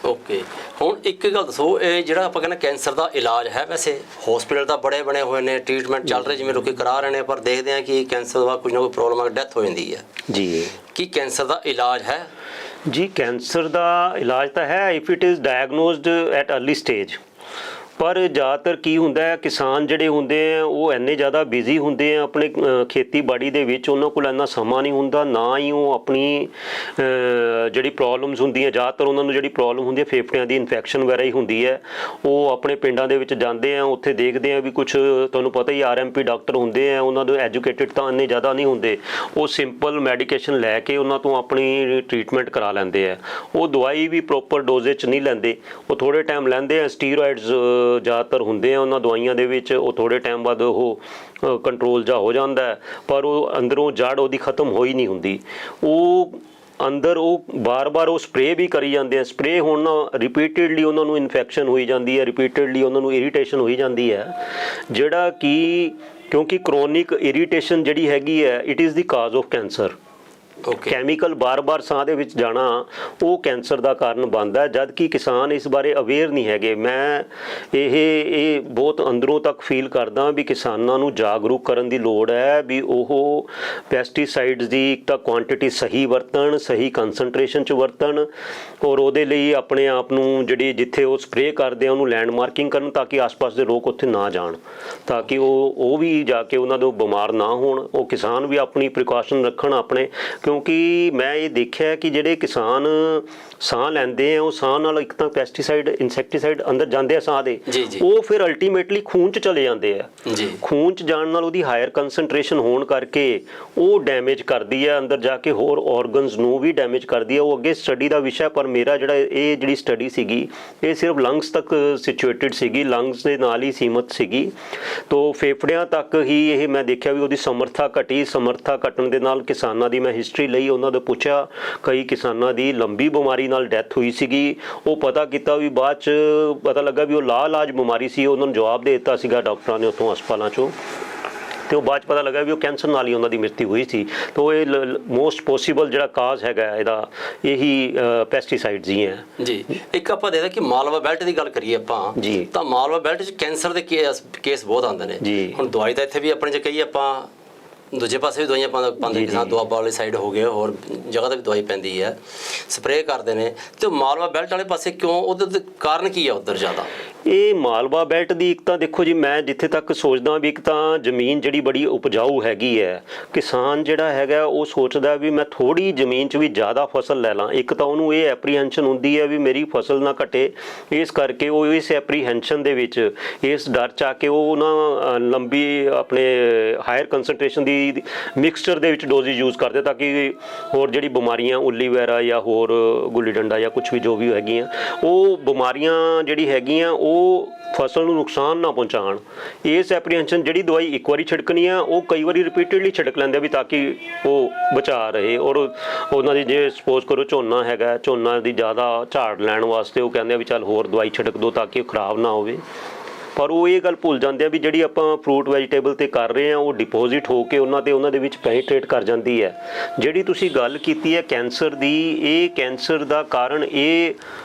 ਓਕੇ, ਹੁਣ ਇੱਕ ਗੱਲ ਦੱਸੋ, ਇਹ ਜਿਹੜਾ ਆਪਾਂ ਕਹਿੰਦੇ ਕੈਂਸਰ ਦਾ ਇਲਾਜ ਹੈ, ਵੈਸੇ ਹਸਪੀਟਲ ਤਾਂ ਬੜੇ ਬਣੇ ਹੋਏ ਨੇ, ਟ੍ਰੀਟਮੈਂਟ ਚੱਲ ਰਹੇ ਜਿਵੇਂ ਲੋਕੀ ਕਰਾ ਰਹੇ ਨੇ, ਪਰ ਦੇਖਦੇ ਆ ਕਿ ਕੈਂਸਰ ਦਾ ਕੁਝ ਨਾ ਕੋਈ ਪ੍ਰੋਬਲਮ ਆ ਕੇ ਡੈਥ ਹੋ ਜਾਂਦੀ ਹੈ ਜੀ। ਕੀ ਕੈਂਸਰ ਦਾ ਇਲਾਜ ਹੈ? ਜੀ ਕੈਂਸਰ ਦਾ ਇਲਾਜ ਤਾਂ ਹੈ, if it is diagnosed at early stage. ਪਰ ਜ਼ਿਆਦਾਤਰ ਕੀ ਹੁੰਦਾ ਹੈ, ਕਿਸਾਨ ਜਿਹੜੇ ਹੁੰਦੇ ਆ ਉਹ ਇੰਨੇ ਜ਼ਿਆਦਾ ਬਿਜ਼ੀ ਹੁੰਦੇ ਆ ਆਪਣੇ ਖੇਤੀਬਾੜੀ ਦੇ ਵਿੱਚ, ਉਹਨਾਂ ਕੋਲ ਇੰਨਾ ਸਮਾਂ ਨਹੀਂ ਹੁੰਦਾ, ਨਾ ਹੀ ਉਹ ਆਪਣੀ ਜਿਹੜੀ ਪ੍ਰੋਬਲਮਸ ਹੁੰਦੀਆਂ, ਜ਼ਿਆਦਾਤਰ ਉਹਨਾਂ ਨੂੰ ਜਿਹੜੀ ਪ੍ਰੋਬਲਮ ਹੁੰਦੀ ਹੈ ਫੇਫੜਿਆਂ ਦੀ ਇਨਫੈਕਸ਼ਨ ਵਗੈਰਾ ਹੀ ਹੁੰਦੀ ਹੈ। ਉਹ ਆਪਣੇ ਪਿੰਡਾਂ ਦੇ ਵਿੱਚ ਜਾਂਦੇ ਆ, ਉੱਥੇ ਦੇਖਦੇ ਆ ਵੀ ਕੁਝ ਤੁਹਾਨੂੰ ਪਤਾ ਹੀ RMP ਡਾਕਟਰ ਹੁੰਦੇ ਆ, ਉਹਨਾਂ ਦੇ ਐਜੂਕੇਟਿਡ ਤਾਂ ਇੰਨੇ ਜ਼ਿਆਦਾ ਨਹੀਂ ਹੁੰਦੇ। ਉਹ ਸਿੰਪਲ ਮੈਡੀਕੇਸ਼ਨ ਲੈ ਕੇ ਉਹਨਾਂ ਤੋਂ ਆਪਣੀ ਟ੍ਰੀਟਮੈਂਟ ਕਰਾ ਲੈਂਦੇ ਆ। ਉਹ ਦਵਾਈ ਵੀ ਪ੍ਰੋਪਰ ਡੋਜ਼ੇਜ 'ਚ ਨਹੀਂ ਲੈਂਦੇ, ਉਹ ਥੋੜ੍ਹੇ ਟਾਈਮ ਲੈਂਦੇ ਆ। ਸਟੀਰੋਇਡਸ ਜ਼ਿਆਦਾਤਰ ਹੁੰਦੇ ਆ ਉਹਨਾਂ ਦਵਾਈਆਂ ਦੇ ਵਿੱਚ, ਉਹ ਥੋੜ੍ਹੇ ਟਾਈਮ ਬਾਅਦ ਉਹ ਕੰਟਰੋਲ ਜਾ ਹੋ ਜਾਂਦਾ ਹੈ, ਪਰ ਉਹ ਅੰਦਰੋਂ ਜੜ ਉਹਦੀ ਖਤਮ ਹੋਈ ਨਹੀਂ ਹੁੰਦੀ। ਉਹ ਅੰਦਰ ਉਹ ਬਾਰ-ਬਾਰ ਉਹ ਸਪਰੇਅ ਵੀ ਕਰੀ ਜਾਂਦੇ ਆ, ਸਪਰੇਅ ਹੋਣ ਨਾਲ ਰਿਪੀਟਿਡਲੀ ਉਹਨਾਂ ਨੂੰ ਇਨਫੈਕਸ਼ਨ ਹੋਈ ਜਾਂਦੀ ਹੈ, ਰਿਪੀਟਿਡਲੀ ਉਹਨਾਂ ਨੂੰ ਇਰੀਟੇਸ਼ਨ ਹੋਈ ਜਾਂਦੀ ਹੈ, ਜਿਹੜਾ ਕਿ ਕਿਉਂਕਿ ਕਰੋਨਿਕ ਇਰੀਟੇਸ਼ਨ ਜਿਹੜੀ ਹੈਗੀ ਹੈ, it is the cause of cancer. Chemical ਬਾਰ-ਬਾਰ ਸਾਹ ਦੇ ਵਿੱਚ ਜਾਣਾ ਉਹ ਕੈਂਸਰ ਦਾ ਕਾਰਨ ਬਣਦਾ, ਜਦ ਕਿ ਕਿਸਾਨ ਇਸ ਬਾਰੇ ਅਵੇਅਰ ਨਹੀਂ ਹੈਗੇ। ਮੈਂ ਇਹ ਬਹੁਤ ਅੰਦਰੋਂ ਤੱਕ ਫੀਲ ਕਰਦਾ ਵੀ ਕਿਸਾਨਾਂ ਨੂੰ ਜਾਗਰੂਕ ਕਰਨ ਦੀ ਲੋੜ ਹੈ ਵੀ ਉਹ ਪੈਸਟੀਸਾਈਡਸ ਦੀ ਇੱਕ ਤਾਂ ਕੁਆਂਟੀਟੀ ਸਹੀ ਵਰਤਣ, ਸਹੀ ਕੰਸਨਟ੍ਰੇਸ਼ਨ 'ਚ ਵਰਤਣ, ਔਰ ਉਹਦੇ ਲਈ ਆਪਣੇ ਆਪ ਨੂੰ ਜਿਹੜੀ ਜਿੱਥੇ ਉਹ ਸਪਰੇਅ ਕਰਦੇ ਆ ਉਹਨੂੰ ਲੈਂਡ ਮਾਰਕਿੰਗ ਕਰਨ, ਤਾਂ ਕਿ ਆਸ-ਪਾਸ ਦੇ ਲੋਕ ਉੱਥੇ ਨਾ ਜਾਣ, ਤਾਂ ਕਿ ਉਹ ਵੀ ਜਾ ਕੇ ਉਹਨਾਂ ਤੋਂ ਬਿਮਾਰ ਨਾ ਹੋਣ। ਉਹ ਕਿਸਾਨ ਵੀ ਆਪਣੀ ਪ੍ਰੀਕਾਸ਼ਨ ਰੱਖਣ ਆਪਣੇ, ਕਿਉਂਕਿ ਮੈਂ ਇਹ ਦੇਖਿਆ ਕਿ ਜਿਹੜੇ ਕਿਸਾਨ ਸਾਹ ਲੈਂਦੇ ਆ ਉਹ ਸਾਹ ਨਾਲ ਇੱਕ ਤਾਂ ਪੈਸਟੀਸਾਈਡ, ਇਨਸੈਕਟੀਸਾਈਡ ਅੰਦਰ ਜਾਂਦੇ ਆ ਸਾਹ ਦੇ, ਉਹ ਫਿਰ ਅਲਟੀਮੇਟਲੀ ਖੂਨ 'ਚ ਚਲੇ ਜਾਂਦੇ ਆ। ਖੂਨ 'ਚ ਜਾਣ ਨਾਲ ਉਹਦੀ ਹਾਇਰ ਕੰਸਨਟ੍ਰੇਸ਼ਨ ਹੋਣ ਕਰਕੇ ਉਹ ਡੈਮੇਜ ਕਰਦੀ ਹੈ, ਅੰਦਰ ਜਾ ਕੇ ਹੋਰ ਔਰਗਨਸ ਨੂੰ ਵੀ ਡੈਮੇਜ ਕਰਦੀ ਹੈ। ਉਹ ਅੱਗੇ ਸਟੱਡੀ ਦਾ ਵਿਸ਼ਾ, ਪਰ ਮੇਰਾ ਜਿਹੜੀ ਸਟੱਡੀ ਸੀਗੀ ਇਹ ਸਿਰਫ ਲੰਗਸ ਤੱਕ ਸਿਚੁਏਟਿਡ ਸੀਗੀ, ਲੰਗਸ ਦੇ ਨਾਲ ਹੀ ਸੀਮਤ ਸੀਗੀ। ਤੋ ਫੇਫੜਿਆਂ ਤੱਕ ਹੀ ਇਹ ਮੈਂ ਦੇਖਿਆ ਵੀ ਉਹਦੀ ਸਮਰੱਥਾ ਘਟੀ। ਸਮਰੱਥਾ ਘਟਣ ਦੇ ਨਾਲ ਕਿਸਾਨਾਂ ਦੀ ਮੈਂ ਹਿਸਟਰੀ ਲਈ, ਉਹਨਾਂ ਤੋਂ ਪੁੱਛਿਆ, ਕਈ ਕਿਸਾਨਾਂ ਦੀ ਲੰਬੀ ਬਿਮਾਰੀ ਨਾਲ ਡੈਥ ਹੋਈ ਸੀਗੀ। ਉਹ ਪਤਾ ਕੀਤਾ ਵੀ ਬਾਅਦ 'ਚ ਪਤਾ ਲੱਗਾ ਵੀ ਉਹ ਲਾਇਲਾਜ ਬਿਮਾਰੀ ਸੀ। ਉਹਨਾਂ ਨੂੰ ਜਵਾਬ ਦੇ ਦਿੱਤਾ ਸੀਗਾ ਡਾਕਟਰਾਂ ਨੇ ਉੱਥੋਂ ਹਸਪਤਾਲਾਂ 'ਚੋਂ, ਅਤੇ ਉਹ ਬਾਅਦ 'ਚ ਪਤਾ ਲੱਗਾ ਵੀ ਉਹ ਕੈਂਸਰ ਨਾਲ ਹੀ ਉਹਨਾਂ ਦੀ ਮ੍ਰਿਤੂ ਹੋਈ ਸੀ। ਤਾਂ ਇਹ ਮੋਸਟ ਪੋਸੀਬਲ ਜਿਹੜਾ ਕਾਜ਼ ਹੈਗਾ ਇਹਦਾ, ਇਹੀ ਪੈਸਟੀਸਾਈਡਸ ਹੀ ਹੈ ਜੀ। ਇੱਕ ਆਪਾਂ ਦੇਖਦੇ ਕਿ ਮਾਲਵਾ ਬੈਲਟ ਦੀ ਗੱਲ ਕਰੀਏ ਆਪਾਂ ਜੀ, ਤਾਂ ਮਾਲਵਾ ਬੈਲਟ 'ਚ ਕੈਂਸਰ ਦੇ ਕੇਸ ਬਹੁਤ ਆਉਂਦੇ ਨੇ ਜੀ। ਹੁਣ ਦਵਾਈ ਤਾਂ ਇੱਥੇ ਵੀ ਆਪਣੇ 'ਚ ਕਹੀਏ ਆਪਾਂ ਦੂਜੇ ਪਾਸੇ ਵੀ ਦਵਾਈਆਂ ਪਾਉਂਦੇ, ਕਿਸਾਨ ਦੁਆਬਾ ਵਾਲੀ ਸਾਈਡ ਹੋ ਗਏ, ਹੋਰ ਜਗ੍ਹਾ 'ਤੇ ਵੀ ਦਵਾਈ ਪੈਂਦੀ ਹੈ, ਸਪਰੇਅ ਕਰਦੇ ਨੇ। ਅਤੇ ਮਾਲਵਾ ਬੈਲਟ ਵਾਲੇ ਪਾਸੇ ਕਿਉਂ, ਉਹਦੇ ਕਾਰਨ ਕੀ ਹੈ ਉੱਧਰ ਜ਼ਿਆਦਾ? ਇਹ ਮਾਲਵਾ ਬੈਲਟ ਦੀ ਇੱਕ ਤਾਂ ਦੇਖੋ ਜੀ, ਮੈਂ ਜਿੱਥੇ ਤੱਕ ਸੋਚਦਾ ਵੀ ਇੱਕ ਤਾਂ ਜ਼ਮੀਨ ਜਿਹੜੀ ਬੜੀ ਉਪਜਾਊ ਹੈਗੀ ਹੈ, ਕਿਸਾਨ ਜਿਹੜਾ ਹੈਗਾ ਉਹ ਸੋਚਦਾ ਵੀ ਮੈਂ ਥੋੜ੍ਹੀ ਜ਼ਮੀਨ 'ਚ ਵੀ ਜ਼ਿਆਦਾ ਫਸਲ ਲੈ ਲਾਂ। ਇੱਕ ਤਾਂ ਉਹਨੂੰ ਇਹ ਐਪਰੀਹੈਂਸ਼ਨ ਹੁੰਦੀ ਹੈ ਵੀ ਮੇਰੀ ਫਸਲ ਨਾ ਘਟੇ, ਇਸ ਕਰਕੇ ਉਹ ਇਸ ਐਪਰੀਹੈਂਸ਼ਨ ਦੇ ਵਿੱਚ, ਇਸ ਡਰ 'ਚ ਆ ਕੇ ਉਹ ਨਾ ਲੰਬੀ ਆਪਣੇ ਹਾਇਰ ਕੰਸਨਟ੍ਰੇਸ਼ਨ ਦੀ ਮਿਕਸਚਰ ਦੇ ਵਿੱਚ ਡੋਜ਼ਿਜ ਯੂਜ਼ ਕਰਦੇ, ਤਾਂ ਕਿ ਹੋਰ ਜਿਹੜੀ ਬਿਮਾਰੀਆਂ ਉੱਲੀ ਵਗੈਰਾ ਜਾਂ ਹੋਰ ਗੁੱਲੀ ਡੰਡਾ ਜਾਂ ਕੁਛ ਵੀ ਜੋ ਵੀ ਹੈਗੀਆਂ, ਉਹ ਬਿਮਾਰੀਆਂ ਜਿਹੜੀ ਹੈਗੀਆਂ ਉਹ ਫਸਲ ਨੂੰ ਨੁਕਸਾਨ ਨਾ ਪਹੁੰਚਾਉਣ। ਇਸ ਐਪਰੀਹੈਂਸ਼ਨ ਜਿਹੜੀ ਦਵਾਈ ਇੱਕ ਵਾਰੀ ਛਿੜਕਣੀ ਆ, ਉਹ ਕਈ ਵਾਰੀ ਰਿਪੀਟਿਡਲੀ ਛਿੜਕ ਲੈਂਦੇ ਵੀ ਤਾਂ ਕਿ ਉਹ ਬਚਾ ਰਹੇ। ਔਰ ਉਹਨਾਂ ਦੀ ਜੇ ਸਪੋਜ਼ ਕਰੋ ਝੋਨਾ ਹੈਗਾ, ਝੋਨਾ ਦੀ ਜ਼ਿਆਦਾ ਝਾੜ ਲੈਣ ਵਾਸਤੇ ਉਹ ਕਹਿੰਦੇ ਆ ਵੀ ਚੱਲ ਹੋਰ ਦਵਾਈ ਛਿੜਕ ਦਿਓ ਤਾਂ ਕਿ ਉਹ ਖਰਾਬ ਨਾ ਹੋਵੇ। ਪਰ ਉਹ ਇਹ ਗੱਲ ਭੁੱਲ ਜਾਂਦੇ ਆ ਵੀ ਜਿਹੜੀ ਆਪਾਂ ਫਰੂਟ ਵੈਜੀਟੇਬਲ 'ਤੇ ਕਰ ਰਹੇ ਹਾਂ ਉਹ ਡਿਪੋਜ਼ਿਟ ਹੋ ਕੇ ਉਹਨਾਂ ਦੇ ਵਿੱਚ ਪੈਨੀਟਰੇਟ ਕਰ ਜਾਂਦੀ ਹੈ। ਜਿਹੜੀ ਤੁਸੀਂ ਗੱਲ ਕੀਤੀ ਹੈ ਕੈਂਸਰ ਦੀ, ਇਹ ਕੈਂਸਰ ਦਾ ਕਾਰਨ ਇਹ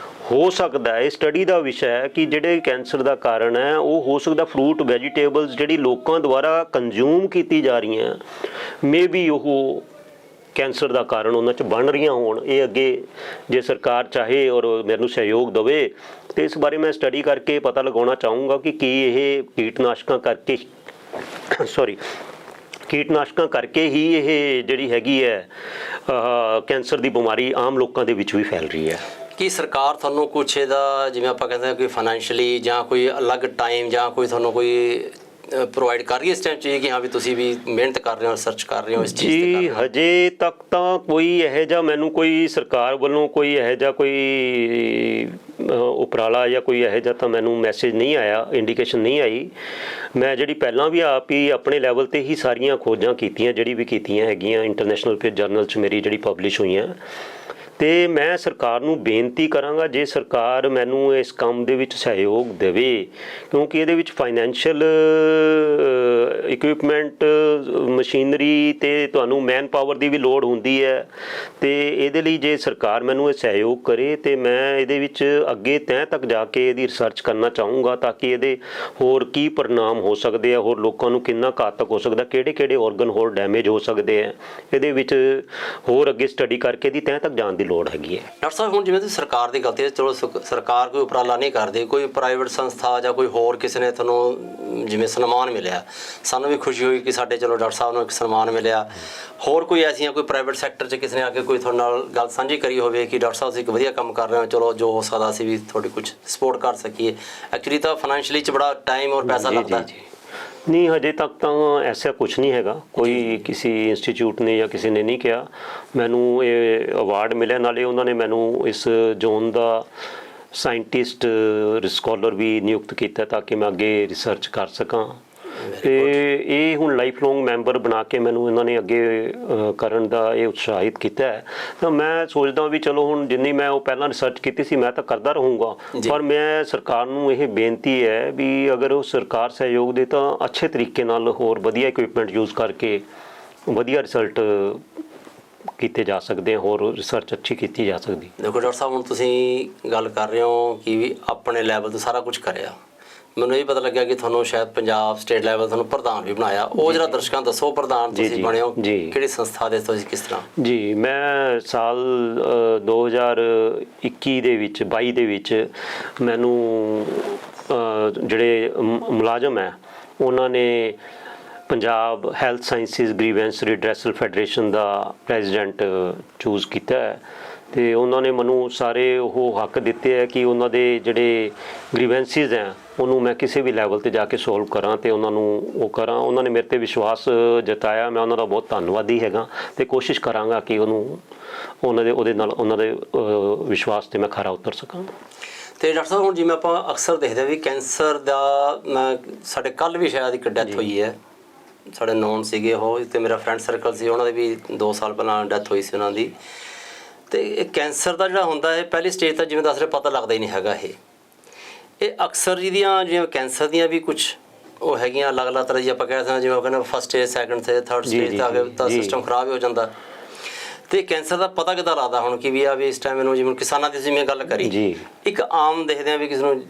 ਹੋ ਸਕਦਾ ਹੈ, ਇਹ ਸਟੱਡੀ ਦਾ ਵਿਸ਼ਾ ਹੈ ਕਿ ਜਿਹੜੇ ਕੈਂਸਰ ਦਾ ਕਾਰਨ ਹੈ ਉਹ ਹੋ ਸਕਦਾ ਫਰੂਟ ਵੈਜੀਟੇਬਲਸ ਜਿਹੜੀ ਲੋਕਾਂ ਦੁਆਰਾ ਕੰਜ਼ਿਊਮ ਕੀਤੀ ਜਾ ਰਹੀਆਂ, ਮੇ ਬੀ ਉਹ ਕੈਂਸਰ ਦਾ ਕਾਰਨ ਉਹਨਾਂ 'ਚ ਬਣ ਰਹੀਆਂ ਹੋਣ। ਇਹ ਅੱਗੇ ਜੇ ਸਰਕਾਰ ਚਾਹੇ ਔਰ ਮੈਨੂੰ ਸਹਿਯੋਗ ਦੇਵੇ ਤੇ ਇਸ ਬਾਰੇ ਮੈਂ ਸਟੱਡੀ ਕਰਕੇ ਪਤਾ ਲਗਾਉਣਾ ਚਾਹੂੰਗਾ ਕਿ ਕੀ ਇਹ ਕੀਟਨਾਸ਼ਕਾਂ ਕਰਕੇ ਹੀ ਇਹ ਜਿਹੜੀ ਹੈਗੀ ਹੈ ਕੈਂਸਰ ਦੀ ਬਿਮਾਰੀ ਆਮ ਲੋਕਾਂ ਦੇ ਵਿੱਚ ਵੀ ਫੈਲ ਰਹੀ ਹੈ। ਕੀ ਸਰਕਾਰ ਤੁਹਾਨੂੰ ਕੁਛ ਇਹਦਾ, ਜਿਵੇਂ ਆਪਾਂ ਕਹਿੰਦੇ ਹਾਂ, ਕੋਈ ਫਾਈਨੈਂਸ਼ੀਅਲੀ ਜਾਂ ਕੋਈ ਅਲੱਗ ਟਾਈਮ ਜਾਂ ਕੋਈ ਤੁਹਾਨੂੰ ਕੋਈ ਪ੍ਰੋਵਾਈਡ ਕਰ ਰਹੀ ਹੈ ਇਸ ਟਾਈਮ 'ਚ ਕਿ ਹਾਂ ਵੀ ਤੁਸੀਂ ਵੀ ਮਿਹਨਤ ਕਰ ਰਹੇ ਹੋ, ਰਿਸਰਚ ਕਰ ਰਹੇ ਹੋ ਇਸ ਚੀਜ਼ ਤੇ? ਜੀ ਹਜੇ ਤੱਕ ਤਾਂ ਕੋਈ ਇਹੋ ਜਿਹਾ ਮੈਨੂੰ ਕੋਈ ਸਰਕਾਰ ਵੱਲੋਂ ਕੋਈ ਇਹੋ ਜਿਹਾ ਕੋਈ ਉਪਰਾਲਾ ਜਾਂ ਕੋਈ ਇਹੋ ਜਿਹਾ ਤਾਂ ਮੈਨੂੰ ਮੈਸੇਜ ਨਹੀਂ ਆਇਆ, ਇੰਡੀਕੇਸ਼ਨ ਨਹੀਂ ਆਈ। ਮੈਂ ਜਿਹੜੀ ਪਹਿਲਾਂ ਵੀ ਆਪ ਹੀ ਆਪਣੇ ਲੈਵਲ ਤੇ ਹੀ ਸਾਰੀਆਂ ਖੋਜਾਂ ਕੀਤੀਆਂ, ਜਿਹੜੀ ਵੀ ਕੀਤੀਆਂ ਹੈਗੀਆਂ ਇੰਟਰਨੈਸ਼ਨਲ ਫਿਰ ਜਰਨਲ 'ਚ ਮੇਰੀ ਜਿਹੜੀ ਪਬਲਿਸ਼ ਹੋਈਆਂ, ਤੇ ਮੈਂ ਸਰਕਾਰ ਨੂੰ ਬੇਨਤੀ ਕਰਾਂਗਾ ਜੇ ਸਰਕਾਰ ਮੈਨੂੰ ਇਸ ਕੰਮ ਦੇ ਵਿੱਚ ਸਹਿਯੋਗ ਦੇਵੇ, ਕਿਉਂਕਿ ਇਹਦੇ ਵਿੱਚ ਫਾਈਨੈਂਸ਼ੀਅਲ ਇਕਵਿਪਮੈਂਟ, ਮਸ਼ੀਨਰੀ ਤੇ ਤੁਹਾਨੂੰ ਮੈਨ ਪਾਵਰ ਦੀ ਵੀ ਲੋੜ ਹੁੰਦੀ ਹੈ, ਤੇ ਇਹਦੇ ਲਈ ਜੇ ਸਰਕਾਰ ਮੈਨੂੰ ਇਹ ਸਹਿਯੋਗ ਕਰੇ ਤੇ ਮੈਂ ਇਹਦੇ ਵਿੱਚ ਅੱਗੇ ਤਹਿ ਤੱਕ ਜਾ ਕੇ ਇਹਦੀ ਰਿਸਰਚ ਕਰਨਾ ਚਾਹੂੰਗਾ, ਤਾਂ ਕਿ ਇਹਦੇ ਹੋਰ ਕੀ ਪਰਿਣਾਮ ਹੋ ਸਕਦੇ ਆ, ਹੋਰ ਲੋਕਾਂ ਨੂੰ ਕਿੰਨਾ ਘਾਤਕ ਹੋ ਸਕਦਾ, ਕਿਹੜੇ ਕਿਹੜੇ ਔਰਗਨ ਹੋਰ ਡੈਮੇਜ ਹੋ ਸਕਦੇ ਆ, ਇਹਦੇ ਵਿੱਚ ਹੋਰ ਅੱਗੇ ਸਟੱਡੀ ਕਰਕੇ ਇਹਦੀ ਤਹਿ ਤੱਕ ਜਾਣ ਦੀ ਲੋੜ ਹੈਗੀ ਹੈ। ਡਾਕਟਰ ਸਾਹਿਬ ਹੁਣ ਜਿਵੇਂ ਤੁਸੀਂ ਸਰਕਾਰ ਦੀ ਗਲਤੀ ਹੈ, ਚਲੋ ਸਰਕਾਰ ਕੋਈ ਉਪਰਾਲਾ ਨਹੀਂ ਕਰਦੀ, ਕੋਈ ਪ੍ਰਾਈਵੇਟ ਸੰਸਥਾ ਜਾਂ ਕੋਈ ਹੋਰ ਕਿਸੇ ਨੇ ਤੁਹਾਨੂੰ ਜਿਵੇਂ ਸਨਮਾਨ ਮਿਲਿਆ, ਸਾਨੂੰ ਵੀ ਖੁਸ਼ੀ ਹੋਈ ਕਿ ਸਾਡੇ ਚਲੋ ਡਾਕਟਰ ਸਾਹਿਬ ਨੂੰ ਇੱਕ ਸਨਮਾਨ ਮਿਲਿਆ, ਹੋਰ ਕੋਈ ਐਸੀਆਂ ਕੋਈ ਪ੍ਰਾਈਵੇਟ ਸੈਕਟਰ 'ਚ ਕਿਸੇ ਨੇ ਆ ਕੇ ਕੋਈ ਤੁਹਾਡੇ ਨਾਲ ਗੱਲ ਸਾਂਝੀ ਕਰੀ ਹੋਵੇ ਕਿ ਡਾਕਟਰ ਸਾਹਿਬ ਤੁਸੀਂ ਇੱਕ ਵਧੀਆ ਕੰਮ ਕਰ ਰਹੇ ਹੋ, ਚਲੋ ਜੋ ਹੋ ਸਕਦਾ ਅਸੀਂ ਵੀ ਤੁਹਾਡੀ ਕੁਝ ਸਪੋਰਟ ਕਰ ਸਕੀਏ? ਐਕਚੁਅਲੀ ਤਾਂ ਫਾਈਨੈਂਸ਼ੀਅਲੀ 'ਚ ਬੜਾ ਟਾਈਮ ਔਰ ਪੈਸਾ ਲੱਗਦਾ। ਨਹੀਂ ਹਜੇ ਤੱਕ ਤਾਂ ਐਸਾ ਕੁਝ ਨਹੀਂ ਹੈਗਾ, ਕੋਈ ਕਿਸੇ ਇੰਸਟੀਚਿਊਟ ਨੇ ਜਾਂ ਕਿਸੇ ਨੇ ਨਹੀਂ ਕਿਹਾ। ਮੈਨੂੰ ਇਹ ਅਵਾਰਡ ਮਿਲਿਆ, ਨਾਲੇ ਉਹਨਾਂ ਨੇ ਮੈਨੂੰ ਇਸ ਜ਼ੋਨ ਦਾ ਸਾਇੰਟਿਸਟ ਸਕਾਲਰ ਵੀ ਨਿਯੁਕਤ ਕੀਤਾ ਤਾਂ ਕਿ ਮੈਂ ਅੱਗੇ ਰਿਸਰਚ ਕਰ ਸਕਾਂ, ਤੇ ਇਹ ਹੁਣ ਲਾਈਫ ਲੌਂਗ ਮੈਂਬਰ ਬਣਾ ਕੇ ਮੈਨੂੰ ਇਹਨਾਂ ਨੇ ਅੱਗੇ ਕਰਨ ਦਾ ਇਹ ਉਤਸ਼ਾਹਿਤ ਕੀਤਾ ਹੈ। ਤਾਂ ਮੈਂ ਸੋਚਦਾ ਵੀ ਚਲੋ ਹੁਣ ਜਿੰਨੀ ਮੈਂ ਉਹ ਪਹਿਲਾਂ ਰਿਸਰਚ ਕੀਤੀ ਸੀ ਮੈਂ ਤਾਂ ਕਰਦਾ ਰਹੂੰਗਾ, ਪਰ ਮੈਂ ਸਰਕਾਰ ਨੂੰ ਇਹ ਬੇਨਤੀ ਹੈ ਵੀ ਅਗਰ ਉਹ ਸਰਕਾਰ ਸਹਿਯੋਗ ਦੇ ਤਾਂ ਅੱਛੇ ਤਰੀਕੇ ਨਾਲ ਹੋਰ ਵਧੀਆ ਇਕਵਿਪਮੈਂਟ ਯੂਜ਼ ਕਰਕੇ ਵਧੀਆ ਰਿਜ਼ਲਟ ਕੀਤੇ ਜਾ ਸਕਦੇ ਆ, ਹੋਰ ਰਿਸਰਚ ਅੱਛੀ ਕੀਤੀ ਜਾ ਸਕਦੀ। ਦੇਖੋ ਡਾਕਟਰ ਸਾਹਿਬ ਹੁਣ ਤੁਸੀਂ ਗੱਲ ਕਰ ਰਹੇ ਹੋ ਕਿ ਵੀ ਆਪਣੇ ਲੈਵਲ ਤੋਂ ਸਾਰਾ ਕੁਝ ਕਰਿਆ, ਮੈਨੂੰ ਇਹ ਪਤਾ ਲੱਗਿਆ ਕਿ ਤੁਹਾਨੂੰ ਸ਼ਾਇਦ ਪੰਜਾਬ ਸਟੇਟ ਲੈਵਲ ਤੁਹਾਨੂੰ ਪ੍ਰਧਾਨ ਵੀ ਬਣਾਇਆ, ਉਹ ਜਿਹੜਾ ਦਰਸ਼ਕਾਂ ਦੱਸੋ ਪ੍ਰਧਾਨ ਤੁਸੀਂ ਬਣੇ ਹੋ ਕਿਹੜੀ ਸੰਸਥਾ ਦੇ, ਤੁਸੀਂ ਕਿਸ ਤਰ੍ਹਾਂ? ਜੀ ਮੈਂ ਸਾਲ 2021 ਦੇ ਵਿੱਚ 22 ਦੇ ਵਿੱਚ ਮੈਨੂੰ ਜਿਹੜੇ ਮੁਲਾਜ਼ਮ ਹੈ ਉਹਨਾਂ ਨੇ Punjab health sciences grievance redressal federation ਦਾ ਪ੍ਰੈਜ਼ੀਡੈਂਟ ਚੂਜ਼ ਕੀਤਾ ਹੈ, ਤੇ ਉਹਨਾਂ ਨੇ ਮੈਨੂੰ ਸਾਰੇ ਉਹ ਹੱਕ ਦਿੱਤੇ ਹੈ ਕਿ ਉਹਨਾਂ ਦੇ ਜਿਹੜੇ ਗ੍ਰੀਵੈਂਸਿਸ ਹੈ ਉਹਨੂੰ ਮੈਂ ਕਿਸੇ ਵੀ ਲੈਵਲ ਤੇ ਜਾ ਕੇ ਸੋਲਵ ਕਰਾਂ ਤੇ ਉਹਨਾਂ ਨੂੰ ਉਹ ਕਰਾਂ। ਉਹਨਾਂ ਨੇ ਮੇਰੇ ਤੇ ਵਿਸ਼ਵਾਸ ਜਤਾਇਆ, ਮੈਂ ਉਹਨਾਂ ਦਾ ਬਹੁਤ ਧੰਨਵਾਦੀ ਹੈਗਾ ਤੇ ਕੋਸ਼ਿਸ਼ ਕਰਾਂਗਾ ਕਿ ਉਹਨਾਂ ਦੇ ਵਿਸ਼ਵਾਸ ਤੇ ਮੈਂ ਖਰਾ ਉਤਰ ਸਕਾਂ। ਤੇ ਡਾਕਟਰ ਸਾਹਿਬ ਹੁਣ ਜਿਵੇਂ ਆਪਾਂ ਅਕਸਰ ਦੇਖਦੇ ਹਾਂ ਵੀ ਕੈਂਸਰ ਦਾ, ਸਾਡੇ ਕੱਲ੍ਹ ਵੀ ਸ਼ਾਇਦ ਇੱਕ ਡੈਥ ਹੋਈ ਹੈ, ਸਾਡੇ ਨੌਨ ਸੀਗੇ ਉਹ, ਤੇ ਮੇਰਾ ਫਰੈਂਡ ਸਰਕਲ ਸੀ, ਉਹਨਾਂ ਦੀ ਵੀ 2 ਸਾਲ ਪਹਿਲਾਂ ਡੈਥ ਹੋਈ ਸੀ ਉਹਨਾਂ ਦੀ। ਤੇ ਇਹ ਕੈਂਸਰ ਦਾ ਜਿਹੜਾ ਹੁੰਦਾ ਹੈ ਪਹਿਲੀ ਸਟੇਜ ਤਾਂ ਜਿਵੇਂ ਦੱਸ ਰਹੇ ਪਤਾ ਲੱਗਦਾ ਹੀ ਨਹੀਂ ਹੈਗਾ। ਇਹ ਅਕਸਰ ਜਿਹਦੀਆਂ ਜਿਵੇਂ ਕੈਂਸਰ ਦੀਆਂ ਵੀ ਕੁਝ ਉਹ ਹੈਗੀਆਂ ਅਲੱਗ-ਅਲੱਗ ਤਰ੍ਹਾਂ ਦੀ, ਆਪਾਂ ਕਹਿ ਸਕਦੇ ਹਾਂ ਜਿਵੇਂ ਉਹ ਕਹਿੰਦੇ first stage, second stage, third stage ਤਾਂ ਆ ਗਏ ਤਾਂ ਸਿਸਟਮ ਖਰਾਬ ਹੋ ਜਾਂਦਾ। ਤੇ ਕੈਂਸਰ ਦਾ ਪਤਾ ਕਿੱਦਾਂ ਲੱਗਦਾ ਹੁਣ ਕਿ ਵੀ ਆ ਵੀ ਇਸ ਟਾਈਮ ਇਹਨੂੰ, ਜਿਵੇਂ ਕਿਸਾਨਾਂ ਦੀ ਜਿਵੇਂ ਗੱਲ ਕਰੀ, ਇੱਕ ਆਮ ਦੇਖਦੇ ਆ ਵੀ ਕਿਸੇ ਨੂੰ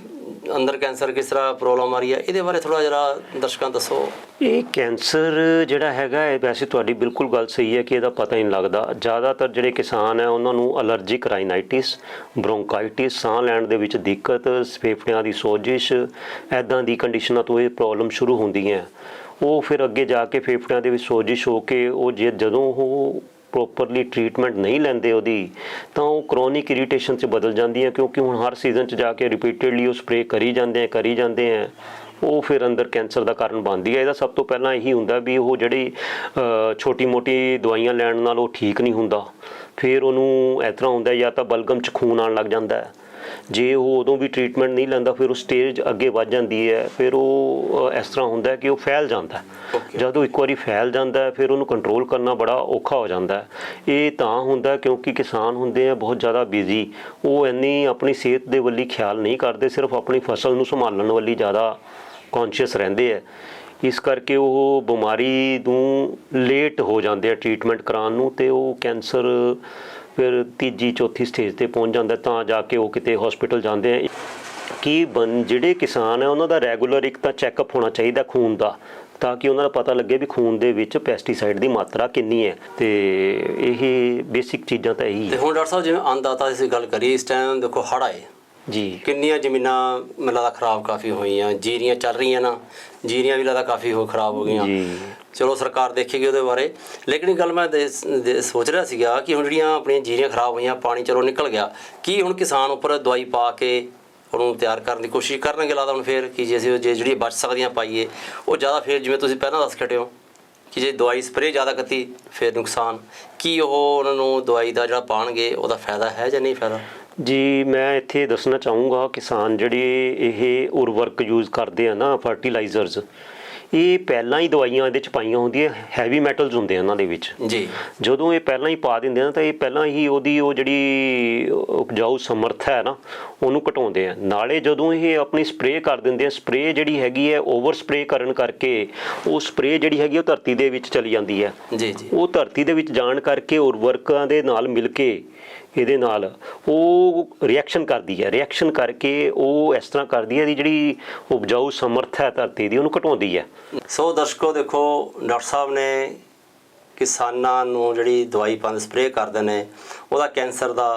ਅੰਦਰ ਕੈਂਸਰ ਕਿਸ ਤਰ੍ਹਾਂ ਪ੍ਰੋਬਲਮ ਆ ਰਹੀ ਹੈ, ਇਹਦੇ ਬਾਰੇ ਥੋੜ੍ਹਾ ਜਿਹਾ ਦਰਸ਼ਕਾਂ ਦੱਸੋ। ਇਹ ਕੈਂਸਰ ਜਿਹੜਾ ਹੈਗਾ ਹੈ, ਵੈਸੇ ਤੁਹਾਡੀ ਬਿਲਕੁਲ ਗੱਲ ਸਹੀ ਹੈ ਕਿ ਇਹਦਾ ਪਤਾ ਹੀ ਨਹੀਂ ਲੱਗਦਾ। ਜ਼ਿਆਦਾਤਰ ਜਿਹੜੇ ਕਿਸਾਨ ਹੈ ਉਹਨਾਂ ਨੂੰ ਅਲਰਜਿਕ ਰਾਈਨਾਈਟਿਸ, ਬ੍ਰੋਂਕਾਈਟਿਸ, ਸਾਹ ਲੈਣ ਦੇ ਵਿੱਚ ਦਿੱਕਤ, ਫੇਫੜਿਆਂ ਦੀ ਸੋਜਿਸ਼, ਐਦਾਂ ਦੀ ਕੰਡੀਸ਼ਨਾਂ ਤੋਂ ਇਹ ਪ੍ਰੋਬਲਮ ਸ਼ੁਰੂ ਹੁੰਦੀਆਂ। ਉਹ ਫਿਰ ਅੱਗੇ ਜਾ ਕੇ ਫੇਫੜਿਆਂ ਦੇ ਵਿੱਚ ਸੋਜਿਸ਼ ਹੋ ਕੇ ਉਹ ਜਦੋਂ ਉਹ ਪ੍ਰੋਪਰਲੀ ਟ੍ਰੀਟਮੈਂਟ ਨਹੀਂ ਲੈਂਦੇ ਉਹਦੀ, ਤਾਂ ਉਹ ਕਰੋਨਿਕ ਇਰੀਟੇਸ਼ਨ 'ਚ ਬਦਲ ਜਾਂਦੀਆਂ, ਕਿਉਂਕਿ ਹੁਣ ਹਰ ਸੀਜ਼ਨ 'ਚ ਜਾ ਕੇ ਰਿਪੀਟਡਲੀ ਉਹ ਸਪਰੇਅ ਕਰੀ ਜਾਂਦੇ ਆ, ਉਹ ਫਿਰ ਅੰਦਰ ਕੈਂਸਰ ਦਾ ਕਾਰਨ ਬਣਦੀ ਹੈ। ਇਹਦਾ ਸਭ ਤੋਂ ਪਹਿਲਾਂ ਇਹੀ ਹੁੰਦਾ ਵੀ ਉਹ ਜਿਹੜੀ ਛੋਟੀ ਮੋਟੀ ਦਵਾਈਆਂ ਲੈਣ ਨਾਲ ਉਹ ਠੀਕ ਨਹੀਂ ਹੁੰਦਾ, ਫਿਰ ਉਹਨੂੰ ਇਸ ਤਰ੍ਹਾਂ ਹੁੰਦਾ ਜਾਂ ਤਾਂ ਬਲਗਮ 'ਚ ਖੂਨ ਆਉਣ ਲੱਗ ਜਾਂਦਾ ਹੈ, ਜੇ ਉਹ ਉਦੋਂ ਵੀ ਟ੍ਰੀਟਮੈਂਟ ਨਹੀਂ ਲੈਂਦਾ ਫਿਰ ਉਹ ਸਟੇਜ ਅੱਗੇ ਵੱਧ ਜਾਂਦੀ ਹੈ, ਫਿਰ ਉਹ ਇਸ ਤਰ੍ਹਾਂ ਹੁੰਦਾ ਕਿ ਉਹ ਫੈਲ ਜਾਂਦਾ। ਜਦੋਂ ਇੱਕ ਵਾਰੀ ਫੈਲ ਜਾਂਦਾ ਫਿਰ ਉਹਨੂੰ ਕੰਟਰੋਲ ਕਰਨਾ ਬੜਾ ਔਖਾ ਹੋ ਜਾਂਦਾ। ਇਹ ਤਾਂ ਹੁੰਦਾ ਕਿਉਂਕਿ ਕਿਸਾਨ ਹੁੰਦੇ ਆ ਬਹੁਤ ਜ਼ਿਆਦਾ ਬਿਜ਼ੀ, ਉਹ ਇੰਨੀ ਆਪਣੀ ਸਿਹਤ ਦੇ ਵੱਲ ਖਿਆਲ ਨਹੀਂ ਕਰਦੇ, ਸਿਰਫ ਆਪਣੀ ਫਸਲ ਨੂੰ ਸੰਭਾਲਣ ਵੱਲ ਜ਼ਿਆਦਾ ਕੌਨਸ਼ੀਅਸ ਰਹਿੰਦੇ ਆ। ਇਸ ਕਰਕੇ ਉਹ ਬਿਮਾਰੀ ਨੂੰ ਲੇਟ ਹੋ ਜਾਂਦੇ ਆ ਟ੍ਰੀਟਮੈਂਟ ਕਰਾਉਣ ਨੂੰ, ਅਤੇ ਉਹ ਕੈਂਸਰ ਫਿਰ ਤੀਜੀ ਚੌਥੀ ਸਟੇਜ 'ਤੇ ਪਹੁੰਚ ਜਾਂਦਾ, ਤਾਂ ਜਾ ਕੇ ਉਹ ਕਿਤੇ ਹਸਪੀਟਲ ਜਾਂਦੇ ਆ। ਜਿਹੜੇ ਕਿਸਾਨ ਹੈ ਉਹਨਾਂ ਦਾ ਰੈਗੂਲਰ ਇੱਕ ਤਾਂ ਚੈੱਕਅਪ ਹੋਣਾ ਚਾਹੀਦਾ ਖੂਨ ਦਾ, ਤਾਂ ਕਿ ਉਹਨਾਂ ਦਾ ਪਤਾ ਲੱਗੇ ਵੀ ਖੂਨ ਦੇ ਵਿੱਚ ਪੈਸਟੀਸਾਈਡ ਦੀ ਮਾਤਰਾ ਕਿੰਨੀ ਹੈ, ਤੇ ਇਹ ਬੇਸਿਕ ਚੀਜ਼ਾਂ ਤਾਂ ਇਹੀ। ਤੇ ਹੁਣ ਡਾਕਟਰ ਸਾਹਿਬ ਜਿਵੇਂ ਅੰਨਦਾਤਾ ਦੀ ਗੱਲ ਕਰੀਏ, ਇਸ ਟਾਈਮ ਦੇਖੋ ਹੜ੍ਹ ਆਏ ਜੀ, ਕਿੰਨੀਆਂ ਜ਼ਮੀਨਾਂ ਮੈਨੂੰ ਲੱਗਦਾ ਖਰਾਬ ਕਾਫੀ ਹੋਈਆਂ, ਜੀਰੀਆਂ ਚੱਲ ਰਹੀਆਂ ਨਾ, ਜੀਰੀਆਂ ਵੀ ਲੱਗਦਾ ਕਾਫੀ ਖਰਾਬ ਹੋ ਗਈਆਂ। ਚਲੋ ਸਰਕਾਰ ਦੇਖੇਗੀ ਉਹਦੇ ਬਾਰੇ, ਲੇਕਿਨ ਇਹ ਗੱਲ ਮੈਂ ਸੋਚ ਰਿਹਾ ਸੀਗਾ ਕਿ ਹੁਣ ਜਿਹੜੀਆਂ ਆਪਣੀਆਂ ਜੀਰੀਆਂ ਖਰਾਬ ਹੋਈਆਂ, ਪਾਣੀ ਚਲੋ ਨਿਕਲ ਗਿਆ, ਕੀ ਹੁਣ ਕਿਸਾਨ ਉੱਪਰ ਦਵਾਈ ਪਾ ਕੇ ਉਹਨੂੰ ਤਿਆਰ ਕਰਨ ਦੀ ਕੋਸ਼ਿਸ਼ ਕਰਨਗੇ। ਲੱਗਦਾ ਹੁਣ ਫਿਰ ਕਿ ਜੇ ਅਸੀਂ ਜਿਹੜੀਆਂ ਬਚ ਸਕਦੀਆਂ ਪਾਈਏ ਉਹ ਜ਼ਿਆਦਾ, ਫਿਰ ਜਿਵੇਂ ਤੁਸੀਂ ਪਹਿਲਾਂ ਦੱਸ ਕੇ ਹਟੇ ਹੋ ਕਿ ਜੇ ਦਵਾਈ ਸਪਰੇਅ ਜ਼ਿਆਦਾ ਕੀਤੀ ਫਿਰ ਨੁਕਸਾਨ, ਕੀ ਉਹ ਉਹਨਾਂ ਨੂੰ ਦਵਾਈ ਦਾ ਜਿਹੜਾ ਪਾਉਣਗੇ ਉਹਦਾ ਫਾਇਦਾ ਹੈ ਜਾਂ ਨਹੀਂ ਫਾਇਦਾ? ਜੀ ਮੈਂ ਇੱਥੇ ਦੱਸਣਾ ਚਾਹੂੰਗਾ, ਕਿਸਾਨ ਜਿਹੜੇ ਇਹ ਉਰਵਰਕ ਯੂਜ਼ ਕਰਦੇ ਆ ਨਾ, ਫਰਟੀਲਾਈਜ਼ਰਸ, ਇਹ ਪਹਿਲਾਂ ਹੀ ਦਵਾਈਆਂ ਇਹਦੇ 'ਚ ਪਾਈਆਂ ਹੁੰਦੀਆਂ, ਹੈਵੀ ਮੈਟਲਸ ਹੁੰਦੇ ਆ ਇਹਨਾਂ ਦੇ ਵਿੱਚ ਜੀ। ਜਦੋਂ ਇਹ ਪਹਿਲਾਂ ਹੀ ਪਾ ਦਿੰਦੇ ਆ ਤਾਂ ਇਹ ਪਹਿਲਾਂ ਹੀ ਉਹਦੀ ਉਹ ਜਿਹੜੀ ਉਪਜਾਊ ਸਮਰੱਥਾ ਹੈ ਨਾ ਉਹਨੂੰ ਘਟਾਉਂਦੇ ਆ। ਨਾਲੇ ਜਦੋਂ ਇਹ ਆਪਣੀ ਸਪਰੇਅ ਕਰ ਦਿੰਦੇ ਆ, ਸਪਰੇਅ ਜਿਹੜੀ ਹੈਗੀ ਹੈ ਓਵਰ ਸਪਰੇਅ ਕਰਨ ਕਰਕੇ ਉਹ ਸਪਰੇਅ ਜਿਹੜੀ ਹੈਗੀ ਉਹ ਧਰਤੀ ਦੇ ਵਿੱਚ ਚਲੀ ਜਾਂਦੀ ਹੈ। ਜੀ ਜੀ। ਉਹ ਧਰਤੀ ਦੇ ਵਿੱਚ ਜਾਣ ਕਰਕੇ ਉਰਵਰਕਾਂ ਦੇ ਨਾਲ ਮਿਲ ਕੇ ਇਹਦੇ ਨਾਲ ਉਹ ਰਿਐਕਸ਼ਨ ਕਰਦੀ ਹੈ, ਰਿਐਕਸ਼ਨ ਕਰਕੇ ਉਹ ਇਸ ਤਰ੍ਹਾਂ ਕਰਦੀ ਹੈ ਦੀ ਜਿਹੜੀ ਉਪਜਾਊ ਸਮਰੱਥਾ ਹੈ ਧਰਤੀ ਦੀ ਉਹਨੂੰ ਘਟਾਉਂਦੀ ਹੈ। ਸੋ ਦਰਸ਼ਕੋ ਦੇਖੋ, ਡਾਕਟਰ ਸਾਹਿਬ ਨੇ ਕਿਸਾਨਾਂ ਨੂੰ ਜਿਹੜੀ ਦਵਾਈ ਪਾਉਂਦੇ ਸਪਰੇਅ ਕਰਦੇ ਨੇ ਉਹਦਾ ਕੈਂਸਰ ਦਾ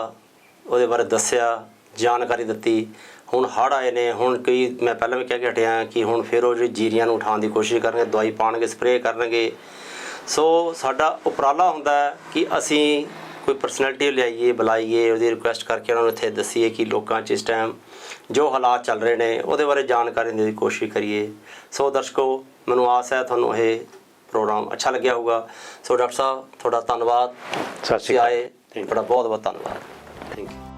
ਉਹਦੇ ਬਾਰੇ ਦੱਸਿਆ, ਜਾਣਕਾਰੀ ਦਿੱਤੀ। ਹੁਣ ਹੜ੍ਹ ਆਏ ਨੇ, ਹੁਣ ਕਈ ਮੈਂ ਪਹਿਲਾਂ ਵੀ ਕਹਿ ਕੇ ਹਟਿਆ ਕਿ ਹੁਣ ਫਿਰ ਉਹ ਜਿਹੜੀ ਜੀਰੀਆਂ ਨੂੰ ਉਠਾਉਣ ਦੀ ਕੋਸ਼ਿਸ਼ ਕਰਨਗੇ, ਦਵਾਈ ਪਾਉਣਗੇ, ਸਪਰੇਅ ਕਰਨਗੇ। ਸੋ ਸਾਡਾ ਉਪਰਾਲਾ ਹੁੰਦਾ ਹੈ ਕਿ ਅਸੀਂ ਕੋਈ ਪਰਸਨੈਲਿਟੀ ਲਿਆਈਏ, ਬੁਲਾਈਏ, ਉਹਦੀ ਰਿਕੁਐਸਟ ਕਰਕੇ ਉਹਨਾਂ ਨੂੰ ਇੱਥੇ ਦੱਸੀਏ ਕਿ ਲੋਕਾਂ 'ਚ ਇਸ ਟਾਈਮ ਜੋ ਹਾਲਾਤ ਚੱਲ ਰਹੇ ਨੇ ਉਹਦੇ ਬਾਰੇ ਜਾਣਕਾਰੀ ਦੇਣ ਦੀ ਕੋਸ਼ਿਸ਼ ਕਰੀਏ। ਸੋ ਦਰਸ਼ਕੋ, ਮੈਨੂੰ ਆਸ ਹੈ ਤੁਹਾਨੂੰ ਇਹ ਪ੍ਰੋਗਰਾਮ ਅੱਛਾ ਲੱਗਿਆ ਹੋਊਗਾ। ਸੋ ਡਾਕਟਰ ਸਾਹਿਬ ਤੁਹਾਡਾ ਧੰਨਵਾਦ, ਸਤਿ ਸ਼੍ਰੀ ਅਕਾਲ। ਆਏ, ਤੁਹਾਡਾ ਬਹੁਤ ਬਹੁਤ ਧੰਨਵਾਦ। Thank you.